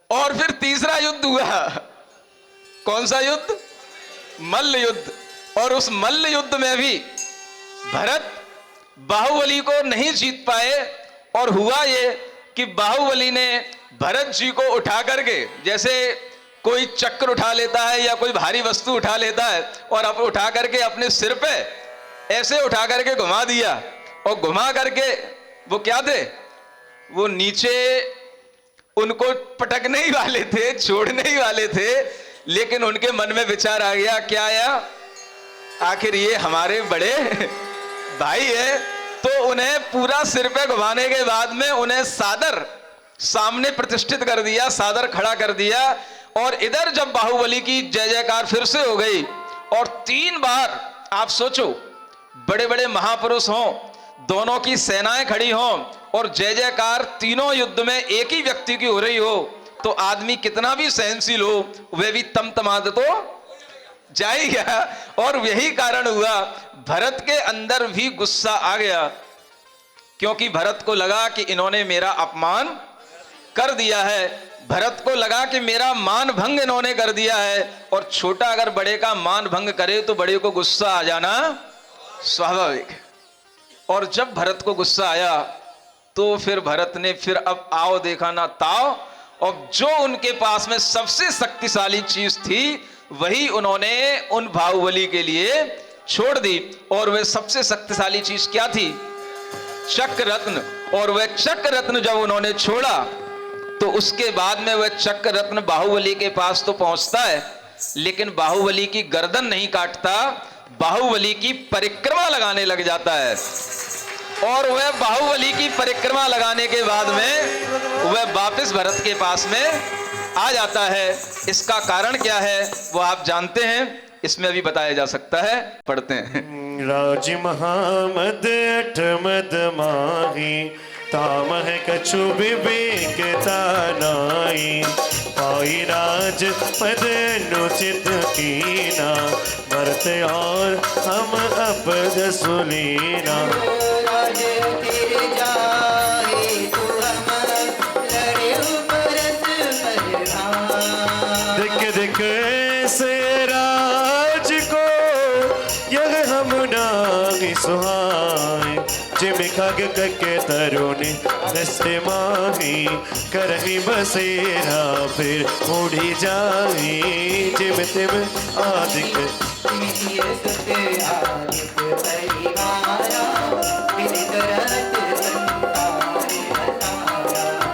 और फिर तीसरा युद्ध हुआ। कौन सा युद्ध? मल्ल युद्ध। और उस मल्ल युद्ध में भी भरत बाहुबली को नहीं जीत पाए, और हुआ ये कि बाहुबली ने भरत जी को उठा करके, जैसे कोई चक्र उठा लेता है या कोई भारी वस्तु उठा लेता है, और अब उठा करके अपने सिर पे ऐसे उठा करके घुमा दिया, और घुमा करके वो क्या थे, वो नीचे उनको पटकने ही वाले थे, छोड़ने ही वाले थे, लेकिन उनके मन में विचार आ गया, क्या आया, आखिर ये हमारे बड़े भाई है। तो उन्हें पूरा सिर पे घुमाने के बाद में उन्हें सादर सामने प्रतिष्ठित कर दिया, सादर खड़ा कर दिया, और इधर जब बाहुबली की जय जयकार फिर से हो गई, और 3 बार आप सोचो, बड़े बड़े महापुरुष हों, दोनों की सेनाएं खड़ी हों, और जय जयकार तीनों युद्ध में एक ही व्यक्ति की हो रही हो, तो आदमी कितना भी सहनशील हो वह भी तमतमाद तो जाएगा। और यही कारण हुआ, भरत के अंदर भी गुस्सा आ गया, क्योंकि भरत को लगा कि इन्होंने मेरा अपमान कर दिया है, भरत को लगा कि मेरा मान भंग इन्होंने कर दिया है, और छोटा अगर बड़े का मान भंग करे तो बड़े को गुस्सा आ जाना स्वाभाविक है। और जब भरत को गुस्सा आया तो फिर भरत ने फिर अब आओ देखा ना ताओ, और जो उनके पास में सबसे शक्तिशाली चीज थी वही उन्होंने उन बाहुबली के लिए छोड़ दी। और वह सबसे शक्तिशाली चीज क्या थी? चक्र रत्न। और वह चक्र रत्न जब उन्होंने छोड़ा तो उसके बाद में वह चक्र रत्न बाहुबली के पास तो पहुंचता है, लेकिन बाहुबली की गर्दन नहीं काटता, बाहुबली की परिक्रमा लगाने लग जाता है। और वह बाहुबली की परिक्रमा लगाने के बाद में वह वापस भरत के पास में आ जाता है। इसका कारण क्या है वो आप जानते हैं, इसमें अभी बताया जा सकता है, पढ़ते हैं। राज महामद अठमद माही, तामह कछु विवेकता नाई, पाई राज पद अनुचित कीना, भरत और हम अपद सुनीना। तेरे जाए तू हम लड़े परस परभान। दिख दिख से राज को यह हम नागी सुहाए, जिम खग के तरुणी दस्ते माही, करनी बसेरा फिर उड़ी जाई, जिम तिम आदिक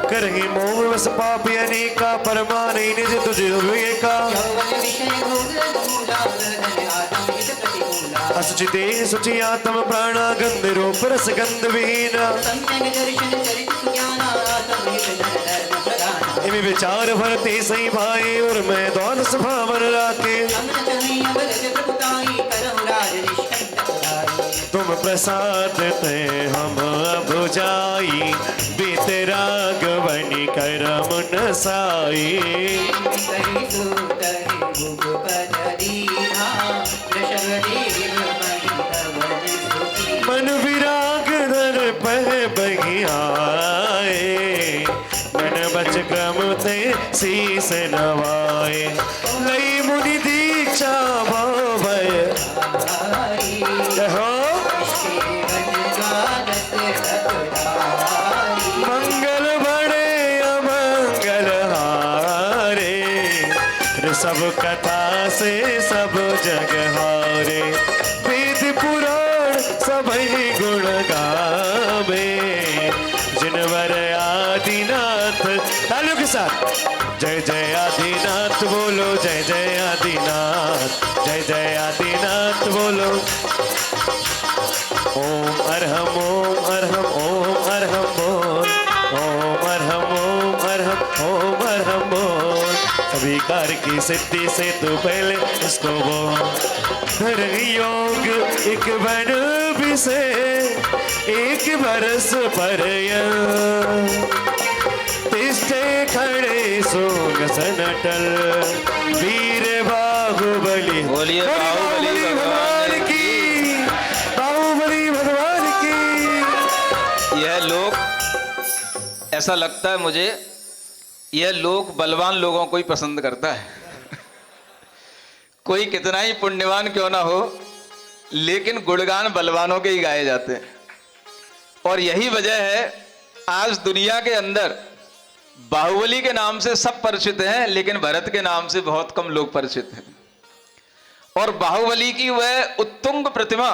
करही मोह बस पापी अनेका, परमाने निज तुझे विवेका। असुचि देह सुचि आत्म प्राणा, गंध रूप रस गंध विहीना। इमे विचार भरते सही भाई, और मैं दौन स्वभावन राखे। तुम प्रसाद ते हम अब जाई, बीत रागवनी करम नसाई। मन विराग धर पह बगियाए, मन बच क्रम ते शीस नवाए। लई मुनि दीक्षा भय मंगल सब कथा से सब जग हारे, वेद पुराण सभी गुण गावे, जिनवर आदिनाथ। तालियों के साथ जय जय आदिनाथ बोलो, जय जय आदिनाथ, जय जय आदिनाथ बोलो। ओम अरहम ओम अरहम ओम अरहम बोल, ओम अरहम ओम अरहम ओम अरहम बोल। सभी कार्य की सिद्धि से तू पहले उसको बोल। धर योग एक बन बिसे, एक बरस पर तिष्ठे खड़े सोग सनटल, वीर बाहुबली। बोलिए बाहुबली भगवान की, बाहुबली भगवान की। यह लोग, ऐसा लगता है मुझे, यह लोग बलवान लोगों को ही पसंद करता है। कोई कितना ही पुण्यवान क्यों ना हो, लेकिन गुणगान बलवानों के ही गाए जाते हैं। और यही वजह है आज दुनिया के अंदर बाहुबली के नाम से सब परिचित हैं, लेकिन भरत के नाम से बहुत कम लोग परिचित हैं। और बाहुबली की वह उत्तुंग प्रतिमा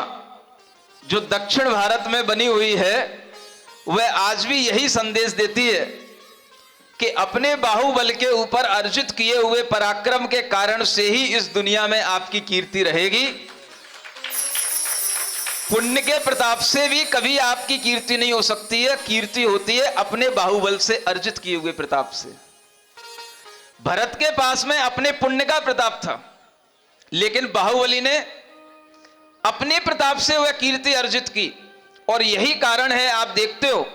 जो दक्षिण भारत में बनी हुई है, वह आज भी यही संदेश देती है कि अपने बाहुबल के ऊपर अर्जित किए हुए पराक्रम के कारण से ही इस दुनिया में आपकी कीर्ति रहेगी। पुण्य के प्रताप से भी कभी आपकी कीर्ति नहीं हो सकती है। कीर्ति होती है अपने बाहुबल से अर्जित किए हुए प्रताप से। भरत के पास में अपने पुण्य का प्रताप था, लेकिन बाहुबली ने अपने प्रताप से वह कीर्ति अर्जित की। और यही कारण है, आप देखते हो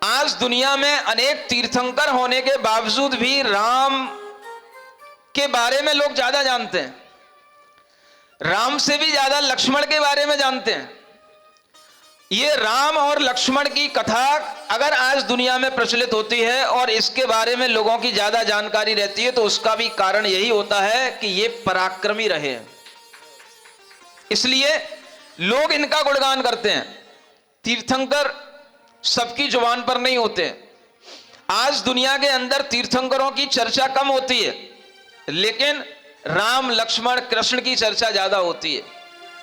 आज दुनिया में अनेक तीर्थंकर होने के बावजूद भी राम के बारे में लोग ज्यादा जानते हैं, राम से भी ज्यादा लक्ष्मण के बारे में जानते हैं। ये राम और लक्ष्मण की कथा अगर आज दुनिया में प्रचलित होती है और इसके बारे में लोगों की ज्यादा जानकारी रहती है, तो उसका भी कारण यही होता है कि ये पराक्रमी रहे हैं, इसलिए लोग इनका गुणगान करते हैं। तीर्थंकर सबकी जुबान पर नहीं होते। आज दुनिया के अंदर तीर्थंकरों की चर्चा कम होती है, लेकिन राम लक्ष्मण कृष्ण की चर्चा ज्यादा होती है।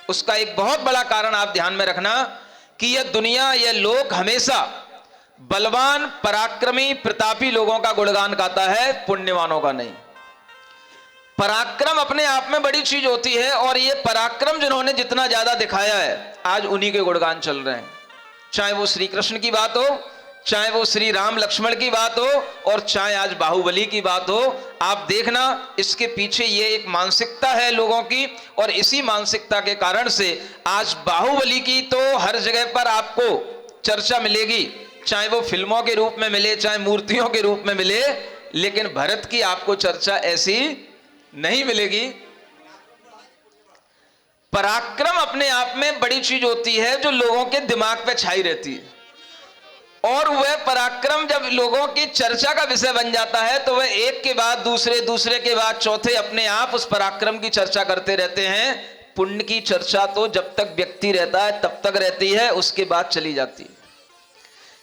उसका एक बहुत बड़ा कारण आप ध्यान में रखना कि यह दुनिया, यह लोग हमेशा बलवान पराक्रमी प्रतापी लोगों का गुणगान गाता है, पुण्यवानों का नहीं। पराक्रम अपने आप में बड़ी चीज होती है, और यह पराक्रम जिन्होंने जितना ज्यादा दिखाया है, आज उन्हीं के गुणगान चल रहे हैं। चाहे वो श्री कृष्ण की बात हो, चाहे वो श्री राम लक्ष्मण की बात हो, और चाहे आज बाहुबली की बात हो। आप देखना इसके पीछे ये एक मानसिकता है लोगों की, और इसी मानसिकता के कारण से आज बाहुबली की तो हर जगह पर आपको चर्चा मिलेगी, चाहे वो फिल्मों के रूप में मिले, चाहे मूर्तियों के रूप में मिले, लेकिन भरत की आपको चर्चा ऐसी नहीं मिलेगी। पराक्रम अपने आप में बड़ी चीज होती है जो लोगों के दिमाग पे छाई रहती है, और वह पराक्रम जब लोगों की चर्चा का विषय बन जाता है, तो वह एक के बाद दूसरे, दूसरे के बाद चौथे अपने आप उस पराक्रम की चर्चा करते रहते हैं। पुण्य की चर्चा तो जब तक व्यक्ति रहता है तब तक रहती है, उसके बाद चली जाती है।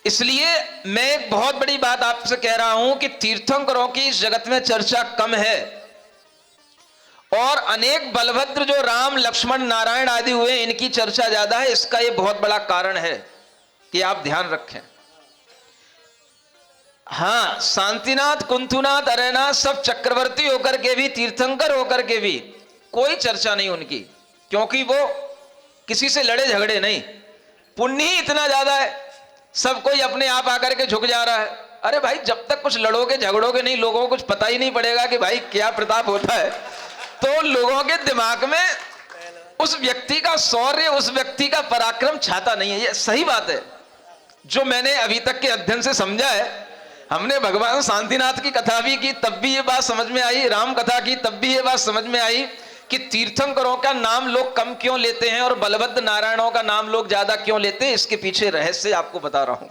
इसलिए मैं एक बहुत बड़ी बात आपसे कह रहा हूं कि तीर्थंकरों की इस जगत में चर्चा कम है, और अनेक बलभद्र जो राम लक्ष्मण नारायण आदि हुए, इनकी चर्चा ज्यादा है। इसका यह बहुत बड़ा कारण है कि आप ध्यान रखें। हां, शांतिनाथ, कुंथुनाथ, अरैनाथ सब चक्रवर्ती होकर के भी, तीर्थंकर होकर के भी कोई चर्चा नहीं उनकी, क्योंकि वो किसी से लड़े झगड़े नहीं। पुण्य ही इतना ज्यादा है, सब कोई अपने आप आकर के झुक जा रहा है। अरे भाई, जब तक कुछ लड़ोगे झगड़ोगे नहीं, लोगों को कुछ पता ही नहीं पड़ेगा कि भाई क्या प्रताप होता है। तो लोगों के दिमाग में उस व्यक्ति का शौर्य, उस व्यक्ति का पराक्रम छाता नहीं है। ये सही बात है, जो मैंने अभी तक के अध्ययन से समझा है। हमने भगवान शांतिनाथ की कथा भी की, तब भी ये बात समझ में आई, राम कथा की तब भी ये बात समझ में आई कि तीर्थंकरों का नाम लोग कम क्यों लेते हैं और बलभद्र नारायणों का नाम लोग ज्यादा क्यों लेते हैं। इसके पीछे रहस्य आपको बता रहा हूं।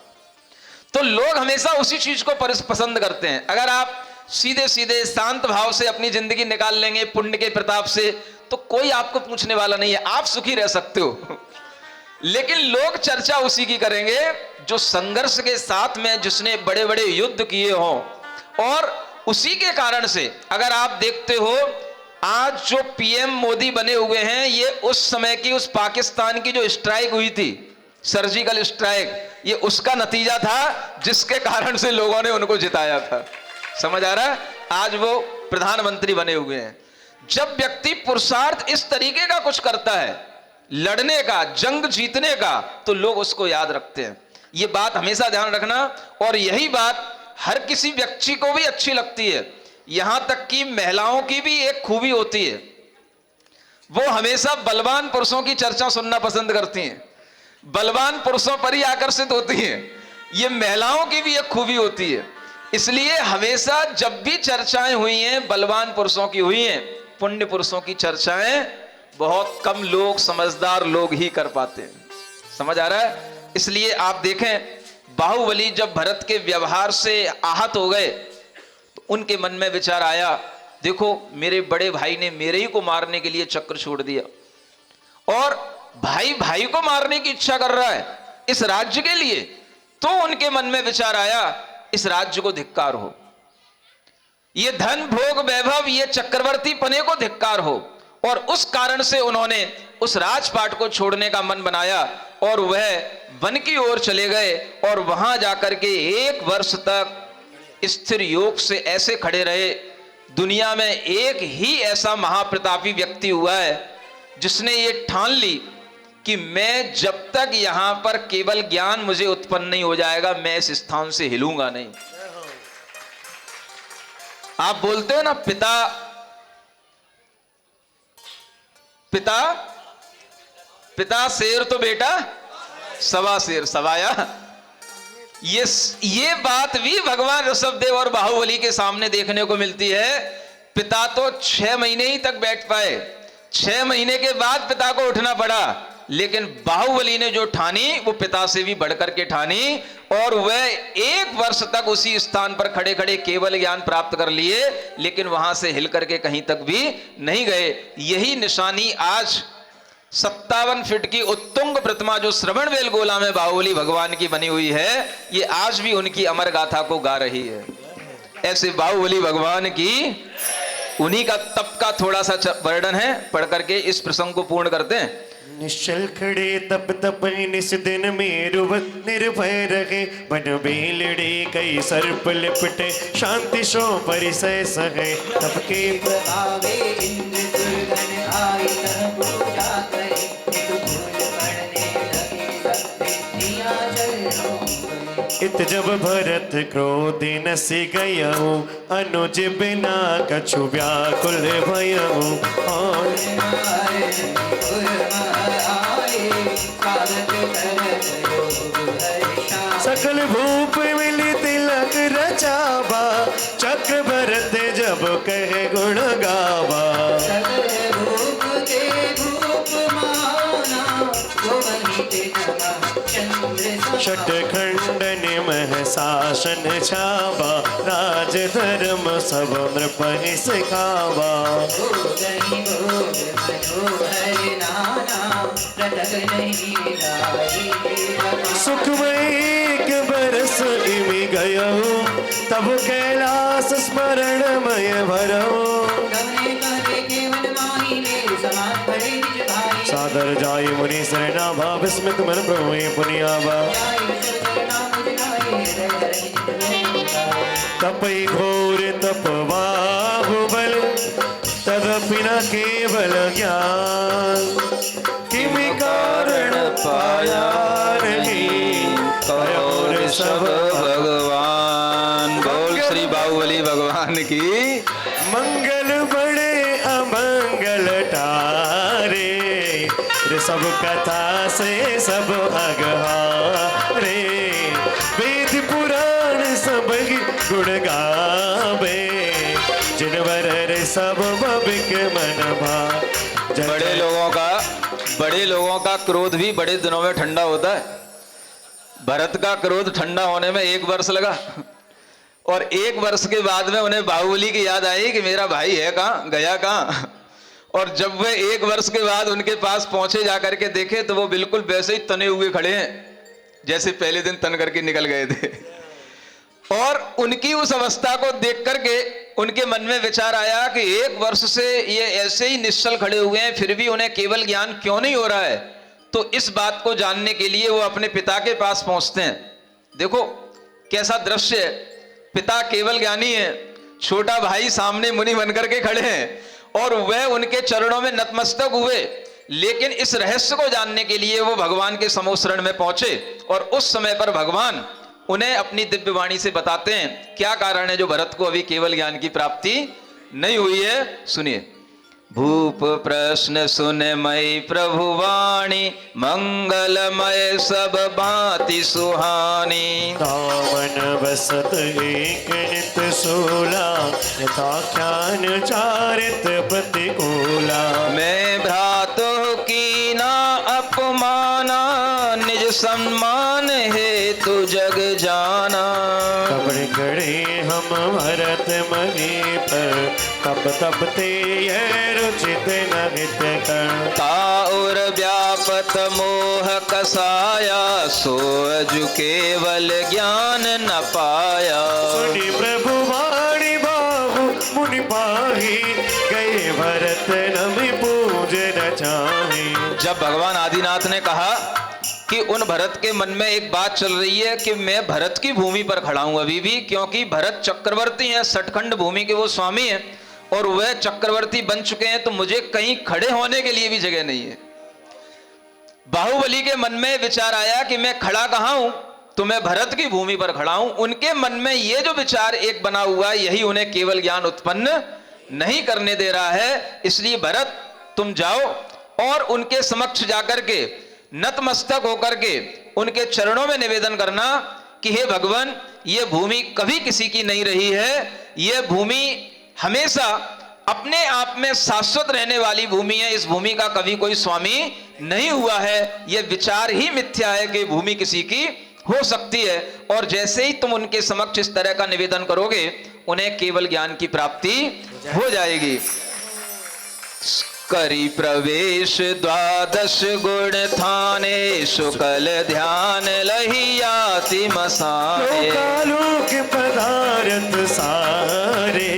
तो लोग हमेशा उसी चीज को पसंद करते हैं। अगर आप सीधे सीधे शांत भाव से अपनी जिंदगी निकाल लेंगे पुण्य के प्रताप से, तो कोई आपको पूछने वाला नहीं है, आप सुखी रह सकते हो। लेकिन लोग चर्चा उसी की करेंगे जो संघर्ष के साथ में, जिसने बड़े बड़े युद्ध किए हों और उसी के कारण से अगर आप देखते हो आज जो पीएम मोदी बने हुए हैं, ये उस समय की उस पाकिस्तान की जो स्ट्राइक हुई थी, सर्जिकल स्ट्राइक, ये उसका नतीजा था जिसके कारण से लोगों ने उनको जिताया था। समझ आ रहा है? आज वो प्रधानमंत्री बने हुए हैं। जब व्यक्ति पुरुषार्थ इस तरीके का कुछ करता है, लड़ने का, जंग जीतने का, तो लोग उसको याद रखते हैं। ये बात हमेशा ध्यान रखना, और यही बात हर किसी व्यक्ति को भी अच्छी लगती है। यहां तक कि महिलाओं की भी एक खूबी होती है, वो हमेशा बलवान पुरुषों की चर्चा सुनना पसंद करती हैं, बलवान पुरुषों पर ही आकर्षित होती हैं। ये महिलाओं की भी एक खूबी होती है। इसलिए हमेशा जब भी चर्चाएं हुई हैं, बलवान पुरुषों की हुई हैं, पुण्य पुरुषों की चर्चाएं बहुत कम लोग, समझदार लोग ही कर पाते हैं। समझ आ रहा है? इसलिए आप देखें, बाहुबली जब भरत के व्यवहार से आहत हो गए तो उनके मन में विचार आया, देखो मेरे बड़े भाई ने मेरे ही को मारने के लिए चक्र छोड़ दिया, और भाई भाई को मारने की इच्छा कर रहा है इस राज्य के लिए। तो उनके मन में विचार आया, इस राज्य को धिक्कार हो, ये धन भोग वैभव, ये चक्रवर्ती पने को धिक्कार हो। और उस कारण से उन्होंने उस राजपाट को छोड़ने का मन बनाया और वह वन की ओर चले गए, और वहां जाकर के 1 वर्ष तक स्थिर योग से ऐसे खड़े रहे। दुनिया में एक ही ऐसा महाप्रतापी व्यक्ति हुआ है जिसने ये ठान ली कि मैं जब तक यहां पर केवल ज्ञान मुझे उत्पन्न नहीं हो जाएगा, मैं इस स्थान से हिलूंगा नहीं। आप बोलते हो ना, पिता पिता पिता शेर तो बेटा सवा शेर सवाया। ये बात भी भगवान ऋषभदेव और बाहुबली के सामने देखने को मिलती है। पिता तो 6 महीने ही तक बैठ पाए, 6 महीने के बाद पिता को उठना पड़ा, लेकिन बाहुबली ने जो ठानी वो पिता से भी बढ़कर के ठानी, और वह 1 वर्ष तक उसी स्थान पर खड़े खड़े केवल ज्ञान प्राप्त कर लिए, लेकिन वहां से हिल करके कहीं तक भी नहीं गए। यही निशानी आज 57 फीट की उत्तुंग प्रतिमा जो श्रवणबेल गोला में बाहुबली भगवान की बनी हुई है, ये आज भी उनकी अमर गाथा को गा रही है। ऐसे बाहुबली भगवान की उन्हीं का तप का थोड़ा सा वर्णन है, पढ़ करके इस प्रसंग को पूर्ण करते हैं। निश्चल खड़े तप तप निस दिन मेरुवत निर्भय रहे, बन बेलड़े कई सर्प लिपटे, शांति सो परिसय सहे, तप के प्रभावे इंद्र दुर्गन आई तह पूजा करे, एक फूल पड़ने लगे सब विधियां चरणों में। इत जब भरत क्रोधि नसि गयहु, अनुज बिना कछु व्याकुल भयहु, और सकल भूप मिली तिलक रचावा, चक्र भरत जब कहे गुण गावा। सकल भूप के भूप माना, गोवनिते नमः चंद्र षट खंडन मह शासन छावा, राज धर्म सब नृपहि सिखावा। भोगहि भोग मनोहर नाना, रटक नहीं लाई। सुखमय 1 बरस इमि गयहु, तब कैलास स्मरणमय भरहु। गमने करे केवल माही ले, समान बड़े निज भाई। सादर जाय मुनि शरणा भाव, विस्मित मन प्रभु पुनियावा। तपई घोर तप बाहुबल, तदपि न केवल ज्ञान, किमि कारण पाया नहीं, और सब भगवान। बोल श्री बाहुबली भगवान की। मंगल बड़े अमंगल टारे, सब कथा से सब अगहारे, वेद पुराण सब गुण गावे, जिनवर सब बबिक मन भा। बड़े लोगों का क्रोध भी बड़े दिनों में ठंडा होता है। भरत का क्रोध ठंडा होने में 1 वर्ष लगा, और 1 वर्ष के बाद में उन्हें बाहुबली की याद आई कि मेरा भाई है कहाँ, गया कहाँ। और जब वे 1 वर्ष के बाद उनके पास पहुंचे, जाकर के देखे तो वो बिल्कुल वैसे ही तने हुए खड़े हैं जैसे पहले दिन तन करके निकल गए थे। और उनकी उस अवस्था को देख करके उनके मन में विचार आया कि 1 वर्ष से ये ऐसे ही निश्चल खड़े हुए हैं, फिर भी उन्हें केवल ज्ञान क्यों नहीं हो रहा है। तो इस बात को जानने के लिए वो अपने पिता के पास पहुंचते हैं। देखो कैसा दृश्य है, पिता केवल ज्ञानी है, छोटा भाई सामने मुनि बनकर के खड़े हैं और वह उनके चरणों में नतमस्तक हुए। लेकिन इस रहस्य को जानने के लिए वो भगवान के समोशरण में पहुंचे और उस समय पर भगवान उन्हें अपनी दिव्य वाणी से बताते हैं क्या कारण है जो भरत को अभी केवल ज्ञान की प्राप्ति नहीं हुई है। सुनिए। भूप प्रश्न सुन मई प्रभु वाणी, मंगलमय सब बाति सुहानी। दामन बसत एक नित सोला, यथाख्यान चारित प्रतिकूला। मैं भ्रातु की ना अपमाना, निज सम्मान हेतु जग जाना। कबड़ गड़े हम भरत मही पर, तब तब ते यह रुचित नहित कर। ताउर व्यापत मोह कसाया, सो अजु केवल ज्ञान न पाया। सुनि प्रभु वाणी बाहु मुनि पाही, गए भरत नमि पूज न चाहे। जब भगवान आदिनाथ ने कहा कि उन भरत के मन में एक बात चल रही है कि मैं भरत की भूमि पर खड़ा हूं अभी भी, क्योंकि भरत चक्रवर्ती हैं, सठखंड भूमि के वो स्वामी हैं और वह चक्रवर्ती बन चुके हैं, तो मुझे कहीं खड़े होने के लिए भी जगह नहीं है। बाहुबली के मन में विचार आया कि मैं खड़ा कहां हूं, तो मैं भरत की भूमि पर खड़ा हूं। उनके मन में यह जो विचार एक बना हुआ है, यही उन्हें केवल ज्ञान उत्पन्न नहीं करने दे रहा है। इसलिए भरत तुम जाओ और उनके समक्ष जाकर के नतमस्तक होकर के उनके चरणों में निवेदन करना कि हे भगवान, यह भूमि कभी किसी की नहीं रही है, यह भूमि हमेशा अपने आप में शाश्वत रहने वाली भूमि है, इस भूमि का कभी कोई स्वामी नहीं हुआ है। यह विचार ही मिथ्या है कि भूमि किसी की हो सकती है। और जैसे ही तुम उनके समक्ष इस तरह का निवेदन करोगे, उन्हें केवल ज्ञान की प्राप्ति हो जाएगी। करी प्रवेश 12 गुण थाने, शुक्ल ध्यान लहियाति मसाने। लोकालोक पदारथ सारे,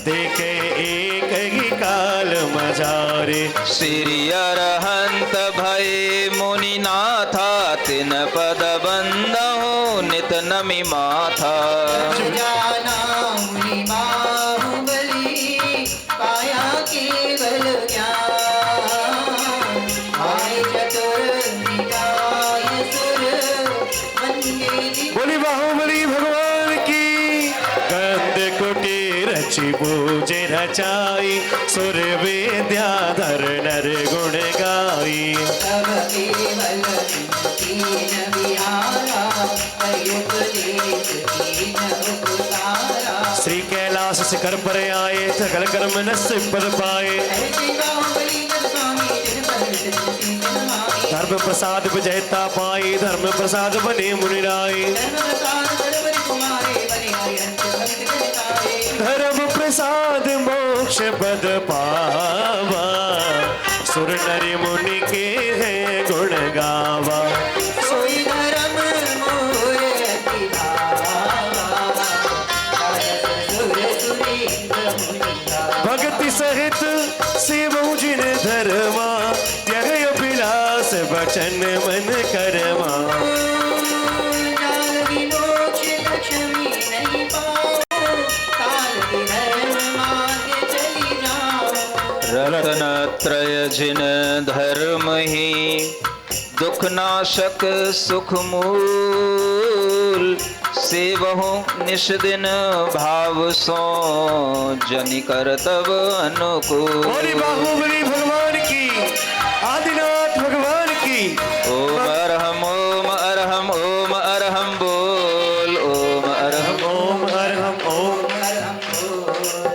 देखे एक ही काल मजारे। श्री अरहंत भय मुनि नाथा, तिन पद बंदहु नित नमि माथा। जाना मुनि बाहुबली, पाया केवल ज्ञान। आए चतुर निकाय सुर, वंदे बोली बाहुबली भगवान की। गंध कुटी रचि पूजे रचाई, सुर विद्याधर नर गुण गाई। तब केवल दीन विहारा, उपदेश दीन उपकारा। श्री कैलाश शिखर पर आए, सकल कर्म न सिपद पाए। ऐसे बाहुबली जब स्वामी, तिन पर सिद्धि समाई। धर्म प्रसाद विजयता पाई, धर्म प्रसाद बने मुनि राय। धर्म प्रसाद बड़बड़ कुमारे, बने हरिहंस भक्त जन तारे। धर्म प्रसाद मोक्ष पद पावा, सुर नर मुनि के हैं गुण गावा। सोई धर्म मोर अति भावा, कारस सुर सुरेंद्र मुनि गावा। भक्ति सहित सेवहु जिन धर्मा, यह अभिलाष वचन मन करमा। जाल विमोक्ष लक्ष्मी नहीं पाओ, काल के धर्म मार्ग चली जाओ। रत्नत्रय जिन धर्म ही, दुख नाशक सुख मूल। सेवहु निश दिन भाव सो, जनि करतब अनुकूल। बोली बाहुबली भगवान की, आदिनाथ भगवान की। ओम अरहम ओम अरहम ओम अरहम बोल, ओम अरहम। ओम अरहम ओम।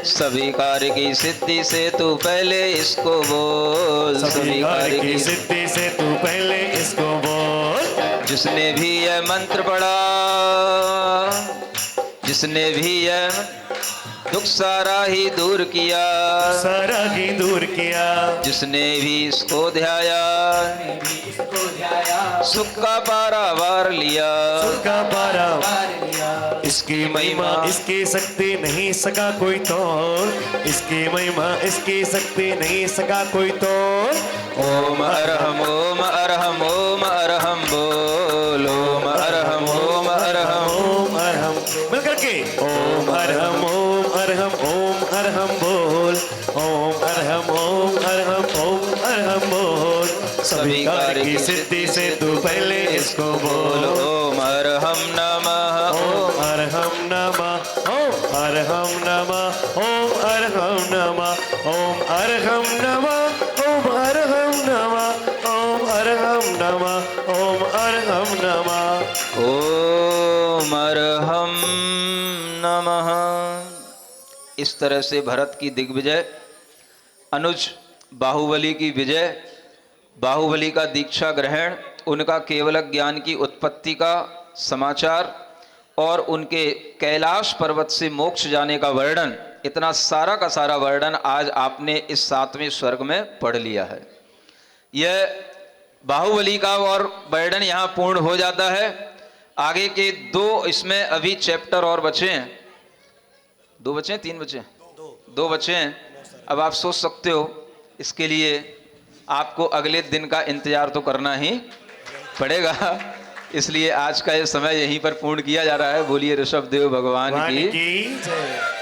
सभी कार्य की सिद्धि से तू पहले इसको बोल, सभी कार्य की सिद्धि से तू पहले इसको बोल। जिसने भी यह मंत्र पढ़ा, जिसने भी यह दुख सारा ही दूर किया, सारा ही दूर किया। जिसने भी इसको ध्याया, इसको ध्याया, सुख का पारावार लिया। सुख का पारा पार लिया। इसकी महिमा इसकी शक्ति नहीं सका कोई तोड़, इसकी महिमा इसकी शक्ति नहीं सका कोई तोड़। ओम अरहम ओम अरहम ओम अरहम बोल ओम अरहम ओम अरहम। ओम अरहम मिलकर के ओम अरहम ओम अरहम ओम अरहम बोल, ओम अरहम ओम अरहम ओम अरहम बोल। सभी कार्य की सिद्धि से तू पहले इसको बोल। ओम अरहम नमः ओम अरहम नमः ओम अरहम नमः ओम अरहम नमः ओम अरहम नमः ओम अरहम नमः ओम अरहम नमः ओम अरहम नमः। ओम अरहम नमः। इस तरह से भरत की दिग्विजय, अनुज बाहुबली की विजय, बाहुबली का दीक्षा ग्रहण, उनका केवल ज्ञान की उत्पत्ति का समाचार और उनके कैलाश पर्वत से मोक्ष जाने का वर्णन, इतना सारा का सारा वर्णन आज आपने इस 7वें स्वर्ग में पढ़ लिया है। यह बाहुबली का और वर्णन यहाँ पूर्ण हो जाता है। आगे के 2 इसमें अभी चैप्टर और बचे हैं। 2 बचे हैं 3 बचे हैं 2 बचे हैं। अब आप सोच सकते हो, इसके लिए आपको अगले दिन का इंतजार तो करना ही पड़ेगा, इसलिए आज का ये समय यहीं पर पूर्ण किया जा रहा है। बोलिए ऋषभ देव भगवान की जय।